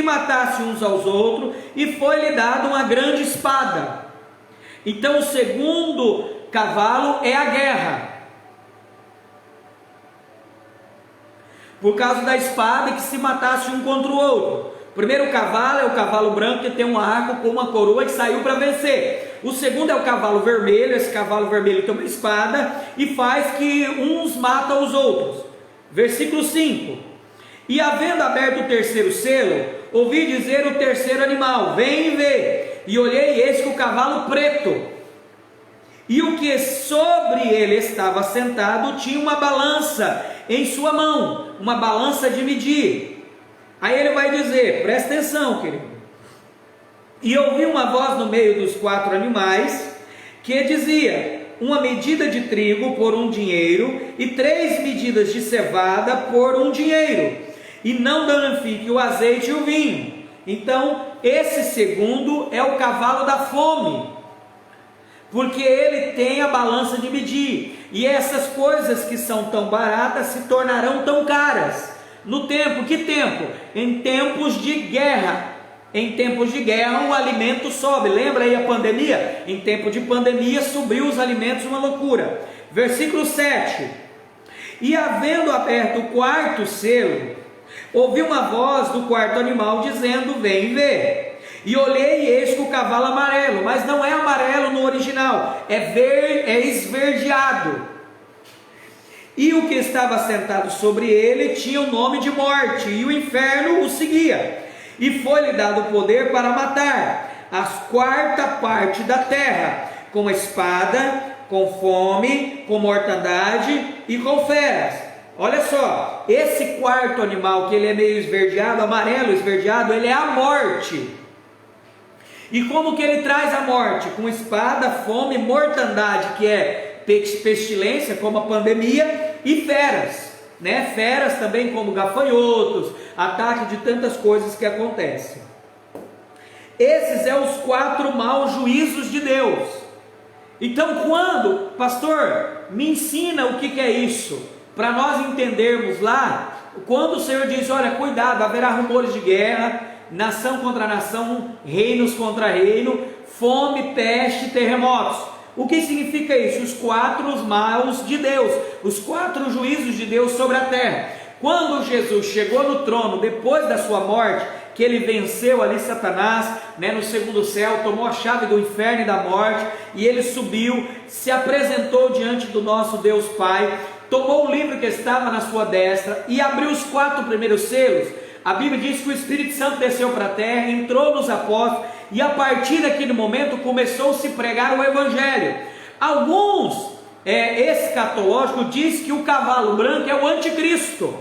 matasse uns aos outros, e foi-lhe dado uma grande espada. Então o segundo cavalo é a guerra, por causa da espada, que se matasse um contra o outro. O primeiro cavalo é o cavalo branco, que tem um arco com uma coroa, que saiu para vencer. O segundo é o cavalo vermelho. Esse cavalo vermelho tem uma espada e faz que uns matam os outros. Versículo 5: E havendo aberto o terceiro selo, ouvi dizer o terceiro animal: vem e vê. E olhei, e eis que o cavalo preto, e o que sobre ele estava sentado tinha uma balança em sua mão, uma balança de medir. Aí ele vai dizer, presta atenção, querido. E ouvi uma voz no meio dos 4 animais, que dizia: uma medida de trigo por 1 dinheiro, e 3 medidas de cevada por 1 dinheiro, e não danifique o azeite e o vinho. Então, esse segundo é o cavalo da fome, porque ele tem a balança de medir, e essas coisas que são tão baratas se tornarão tão caras. No tempo, que tempo? Em tempos de guerra. Em tempos de guerra o alimento sobe. Lembra aí a pandemia? Em tempo de pandemia subiu os alimentos, uma loucura. Versículo 7. E havendo aberto o 4º selo, ouvi uma voz do 4º animal dizendo: vem ver. E olhei, e eis que o cavalo amarelo, mas não é amarelo no original, é esverdeado. E o que estava sentado sobre ele tinha o nome de morte, e o inferno o seguia. E foi-lhe dado o poder para matar a 4ª parte da terra, com espada, com fome, com mortandade e com feras. Olha só, esse 4º animal, que ele é meio esverdeado, amarelo esverdeado, ele é a morte. E como que ele traz a morte? Com espada, fome, mortandade, que é pestilência, como a pandemia, e feras, né? Feras também como gafanhotos, ataque de tantas coisas que acontecem. Esses são os 4 maus juízos de Deus. Então, quando, pastor, me ensina o que é isso, para nós entendermos lá, quando o Senhor diz: olha, cuidado, haverá rumores de guerra, nação contra nação, reinos contra reino, fome, peste, terremotos. O que significa isso? Os 4 maus de Deus, os 4 juízos de Deus sobre a terra. Quando Jesus chegou no trono, depois da sua morte, que ele venceu ali Satanás, né, no 2º céu, tomou a chave do inferno e da morte, e ele subiu, se apresentou diante do nosso Deus Pai, tomou o livro que estava na sua destra, e abriu os 4 primeiros selos. A Bíblia diz que o Espírito Santo desceu para a terra, entrou nos apóstolos, e a partir daquele momento começou a se pregar o Evangelho. Alguns escatológicos dizem que o cavalo branco é o anticristo,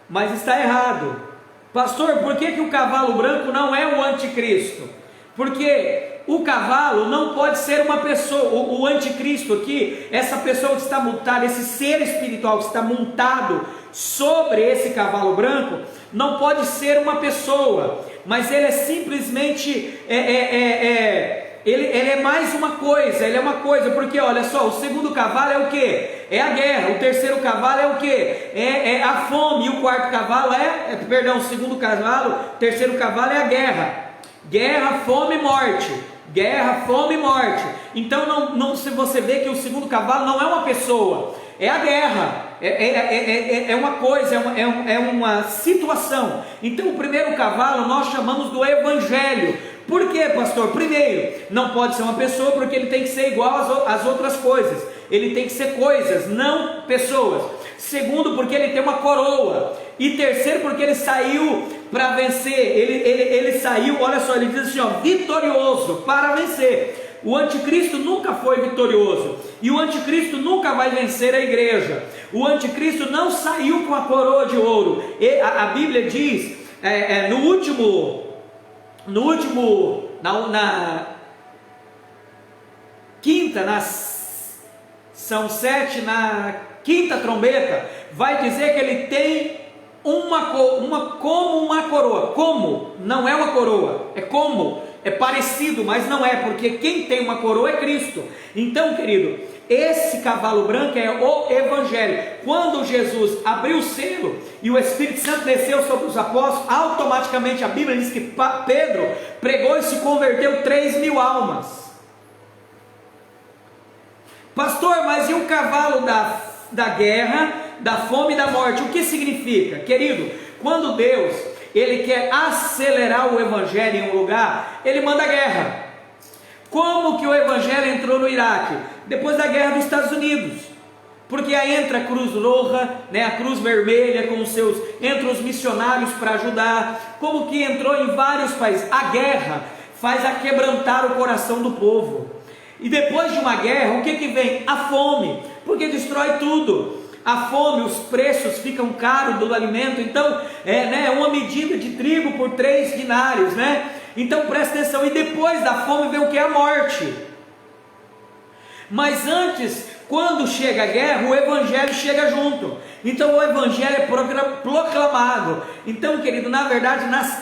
mas está errado. Pastor, por que o cavalo branco não é o anticristo? Porque o cavalo não pode ser uma pessoa. O anticristo aqui, essa pessoa que está montada, esse ser espiritual que está montado sobre esse cavalo branco, não pode ser uma pessoa, mas ele é simplesmente ele é mais uma coisa. Ele é uma coisa, porque olha só, o 2º cavalo é o que? É a guerra. O 3º cavalo é o que? É a fome. E o 4º cavalo o 2º cavalo, o 3º cavalo é a guerra. Guerra, fome e morte. Guerra, fome e morte. Então não se você vê que o 2º cavalo não é uma pessoa, é a guerra, é uma coisa, é uma situação. Então o 1º cavalo nós chamamos do Evangelho. Por quê, pastor? Primeiro, não pode ser uma pessoa, porque ele tem que ser igual às outras coisas, ele tem que ser coisas, não pessoas. Segundo, porque ele tem uma coroa. E terceiro, porque ele saiu para vencer. Ele saiu, olha só, ele diz assim, ó, vitorioso para vencer. O anticristo nunca foi vitorioso, e o anticristo nunca vai vencer a igreja. O anticristo não saiu com a coroa de ouro. A Bíblia diz, são 7, na quinta trombeta, vai dizer que ele tem como uma coroa. Como? Não é uma coroa, é como, é parecido, mas não é, porque quem tem uma coroa é Cristo. Então, querido, esse cavalo branco é o Evangelho. Quando Jesus abriu o selo e o Espírito Santo desceu sobre os apóstolos, automaticamente a Bíblia diz que Pedro pregou e se converteu 3.000 almas. Pastor, mas e o cavalo da guerra, da fome e da morte? O que significa? Querido, quando Deus ele quer acelerar o Evangelho em um lugar, ele manda guerra. Como que o Evangelho entrou no Iraque? Depois da guerra dos Estados Unidos. Porque aí entra a Cruz Roja, né, a Cruz Vermelha com os seus, entra os missionários para ajudar, como que entrou em vários países. A guerra faz aquebrantar o coração do povo, e depois de uma guerra, o que vem? A fome, porque destrói tudo. A fome, os preços ficam caros do alimento, então uma medida de trigo por 3 dinários, né? Então presta atenção, e depois da fome vem o que? A morte. Mas antes, quando chega a guerra, o evangelho chega junto, então o evangelho é proclamado. Então, querido, na verdade, nas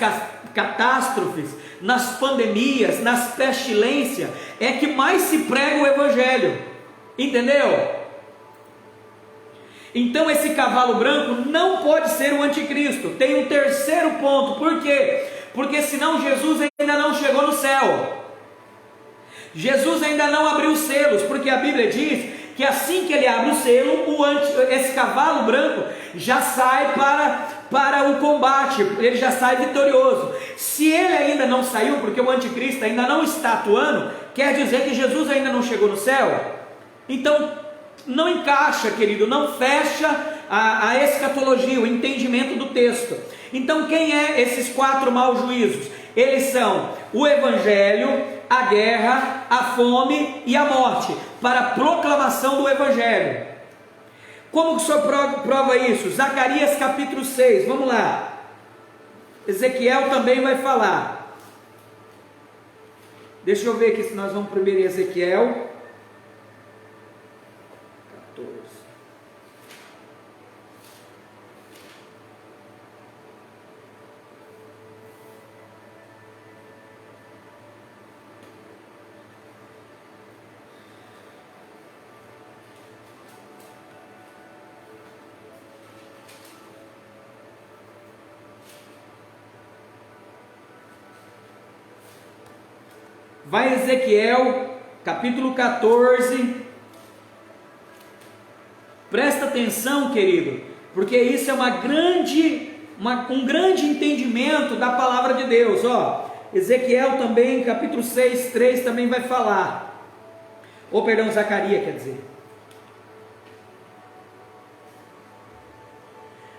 catástrofes, nas pandemias, nas pestilências, é que mais se prega o evangelho, entendeu? Então esse cavalo branco não pode ser o anticristo. Tem um terceiro ponto, por quê? Porque senão Jesus ainda não chegou no céu, Jesus ainda não abriu os selos, porque a Bíblia diz que assim que ele abre o selo, esse cavalo branco já sai para o combate, ele já sai vitorioso. Se ele ainda não saiu, porque o anticristo ainda não está atuando, quer dizer que Jesus ainda não chegou no céu. Então não encaixa, querido, não fecha a escatologia, o entendimento do texto. Então quem é esses 4 maus juízos? Eles são o evangelho, a guerra, a fome e a morte, para a proclamação do evangelho. Como que o Senhor prova isso? Zacarias capítulo 6, vamos lá. Ezequiel também vai falar. Deixa eu ver aqui se nós vamos primeiro em Ezequiel 14. Vai Ezequiel, capítulo 14, presta atenção, querido, porque isso é um grande entendimento da palavra de Deus. Ezequiel também, capítulo 6, 3 também vai falar, Zacarias quer dizer.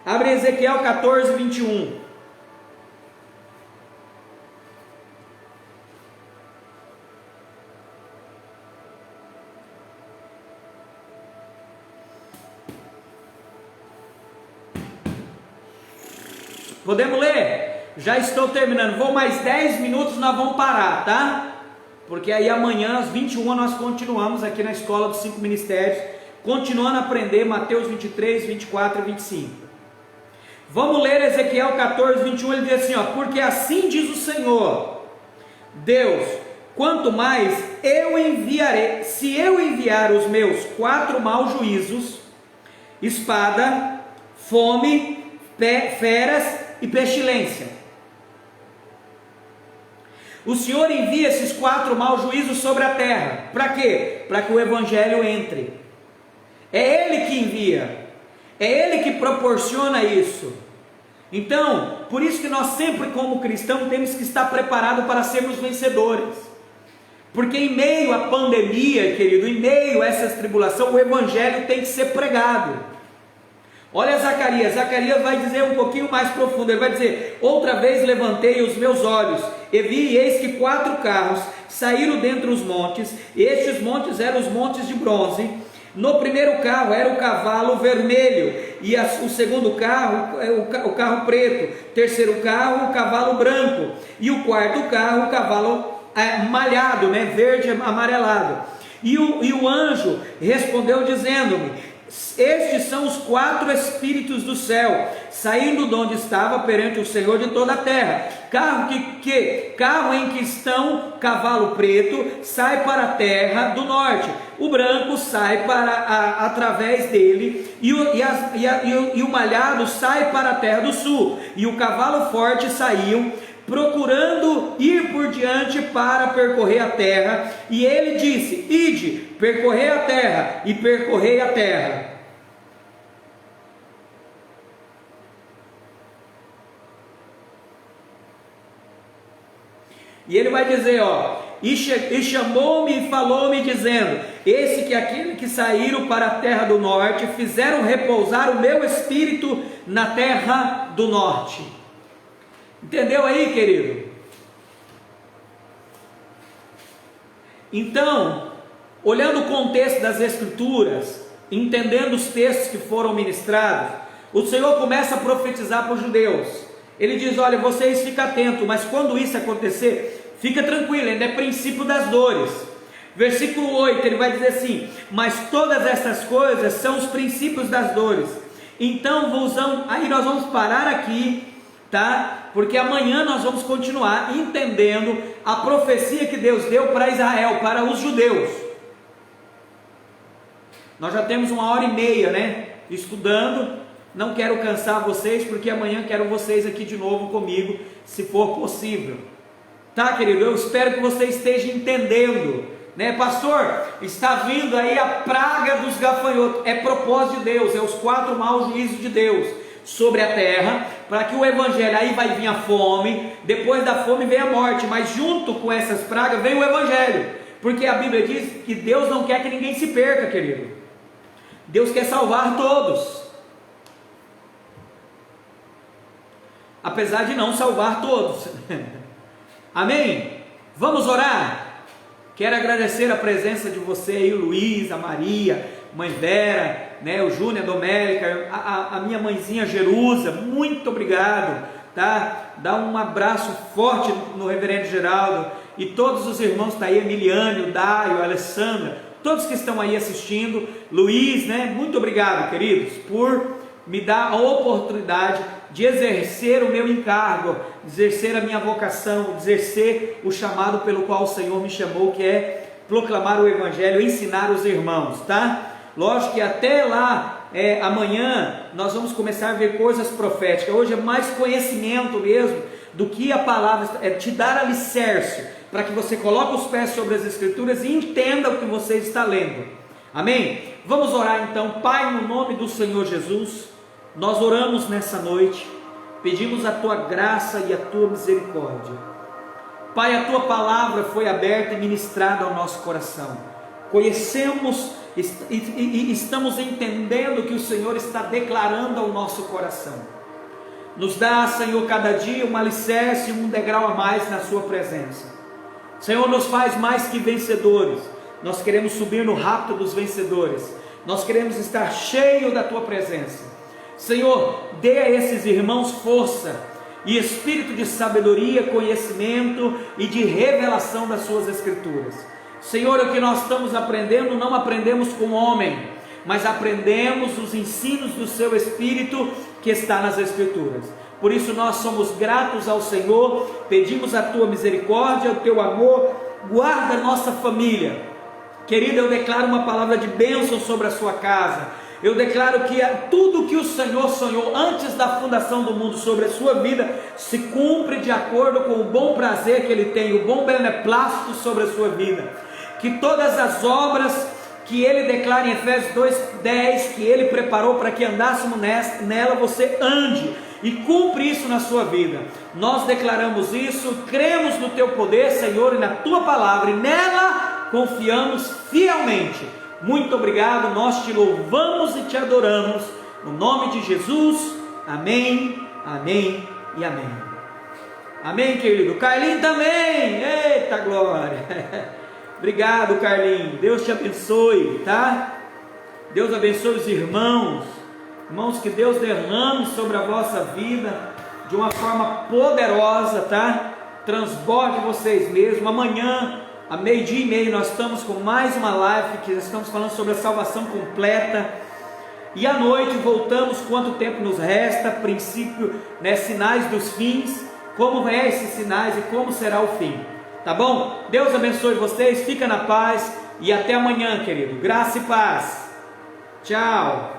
Abre Ezequiel 14, 21. Podemos ler? Já estou terminando, vou mais 10 minutos, nós vamos parar, tá? Porque aí amanhã às 21 nós continuamos aqui na Escola dos 5 Ministérios, continuando a aprender Mateus 23, 24 e 25. Vamos ler Ezequiel 14, 21, ele diz assim, porque assim diz o Senhor, Deus, quanto mais eu enviarei, se eu enviar os meus 4 maus juízos, espada, fome, feras e pestilência. O Senhor envia esses 4 maus juízos sobre a terra, para quê? Para que o evangelho entre. É Ele que envia, é Ele que proporciona isso. Então, por isso que nós sempre como cristãos temos que estar preparados para sermos vencedores, porque em meio à pandemia, querido, em meio a essas tribulações, o evangelho tem que ser pregado. Olha Zacarias vai dizer um pouquinho mais profundo, ele vai dizer, outra vez levantei os meus olhos, e vi, eis que 4 carros saíram dentre os montes, estes montes eram os montes de bronze. No primeiro carro era o cavalo vermelho, e o segundo carro, o carro preto, terceiro carro, o cavalo branco, e o quarto carro, o cavalo malhado, verde amarelado. E o anjo respondeu dizendo-me, estes são os 4 espíritos do céu, saindo de onde estava perante o Senhor de toda a terra. Carro em que estão cavalo preto sai para a terra do norte, o branco sai através dele, e o malhado sai para a terra do sul, e o cavalo forte saiu, procurando ir por diante para percorrer a terra, e ele disse, ide, percorrei a terra, e percorrei a terra. E ele vai dizer, e chamou-me e falou-me dizendo, esse que aquele que saíram para a terra do norte, fizeram repousar o meu espírito na terra do norte. Entendeu aí, querido? Então, olhando o contexto das Escrituras, entendendo os textos que foram ministrados, o Senhor começa a profetizar para os judeus. Ele diz: olha, vocês ficam atentos, mas quando isso acontecer, fica tranquilo, ainda é princípio das dores. Versículo 8, ele vai dizer assim: mas todas essas coisas são os princípios das dores. Então, aí nós vamos parar aqui, tá? Porque amanhã nós vamos continuar entendendo a profecia que Deus deu para Israel, para os judeus. Nós já temos 1h30, né? Estudando. Não quero cansar vocês, porque amanhã quero vocês aqui de novo comigo, se for possível. Tá, querido? Eu espero que você esteja entendendo, né? Pastor, está vindo aí a praga dos gafanhotos. É propósito de Deus, é os 4 maus juízos de Deus sobre a terra, para que o evangelho, aí vai vir a fome, depois da fome vem a morte, mas junto com essas pragas vem o evangelho, porque a Bíblia diz que Deus não quer que ninguém se perca, querido. Deus quer salvar todos, apesar de não salvar todos. Amém? Vamos orar? Quero agradecer a presença de você aí, o Luiz, a Maria, mãe Vera, né, o Júnior, a Domélica, a minha mãezinha Jerusa, muito obrigado, tá? Dá um abraço forte no reverendo Geraldo, e todos os irmãos que estão aí, Emiliano, o Daio, a Alessandra, todos que estão aí assistindo, Luiz, né, muito obrigado, queridos, por me dar a oportunidade de exercer o meu encargo, exercer a minha vocação, exercer o chamado pelo qual o Senhor me chamou, que é proclamar o Evangelho, ensinar os irmãos, tá? Lógico que até lá, amanhã, nós vamos começar a ver coisas proféticas. Hoje é mais conhecimento mesmo, do que a palavra, é te dar alicerce, para que você coloque os pés sobre as Escrituras e entenda o que você está lendo. Amém? Vamos orar então. Pai, no nome do Senhor Jesus, nós oramos nessa noite, pedimos a Tua graça e a Tua misericórdia. Pai, a Tua palavra foi aberta e ministrada ao nosso coração. Conhecemos e estamos entendendo que o Senhor está declarando ao nosso coração. Nos dá, Senhor, cada dia um alicerce, um degrau a mais na Sua presença. Senhor, nos faz mais que vencedores. Nós queremos subir no rapto dos vencedores. Nós queremos estar cheio da Tua presença. Senhor, dê a esses irmãos força e espírito de sabedoria, conhecimento e de revelação das Suas Escrituras. Senhor, o que nós estamos aprendendo, não aprendemos com homem, mas aprendemos os ensinos do Seu Espírito que está nas Escrituras. Por isso nós somos gratos ao Senhor, pedimos a Tua misericórdia, o Teu amor, guarda a nossa família. Querido, eu declaro uma palavra de bênção sobre a sua casa. Eu declaro que tudo que o Senhor sonhou antes da fundação do mundo sobre a sua vida, se cumpre de acordo com o bom prazer que Ele tem, o bom beneplácito sobre a sua vida. Que todas as obras que Ele declara em Efésios 2:10, que Ele preparou para que andássemos nela, você ande e cumpre isso na sua vida. Nós declaramos isso, cremos no Teu poder, Senhor, e na Tua palavra, e nela confiamos fielmente. Muito obrigado, nós Te louvamos e Te adoramos, no nome de Jesus, amém, amém e amém. Amém, querido. Carlinho também, eita glória. Obrigado, Carlinho, Deus te abençoe, tá? Deus abençoe os irmãos, que Deus derrame sobre a vossa vida, de uma forma poderosa, tá? Transborde vocês mesmos. Amanhã, a 12:30, nós estamos com mais uma live, que estamos falando sobre a salvação completa, e à noite voltamos, quanto tempo nos resta, princípio, né, sinais dos fins, como é esses sinais e como será o fim, tá bom? Deus abençoe vocês, fica na paz, e até amanhã, querido, graça e paz, tchau.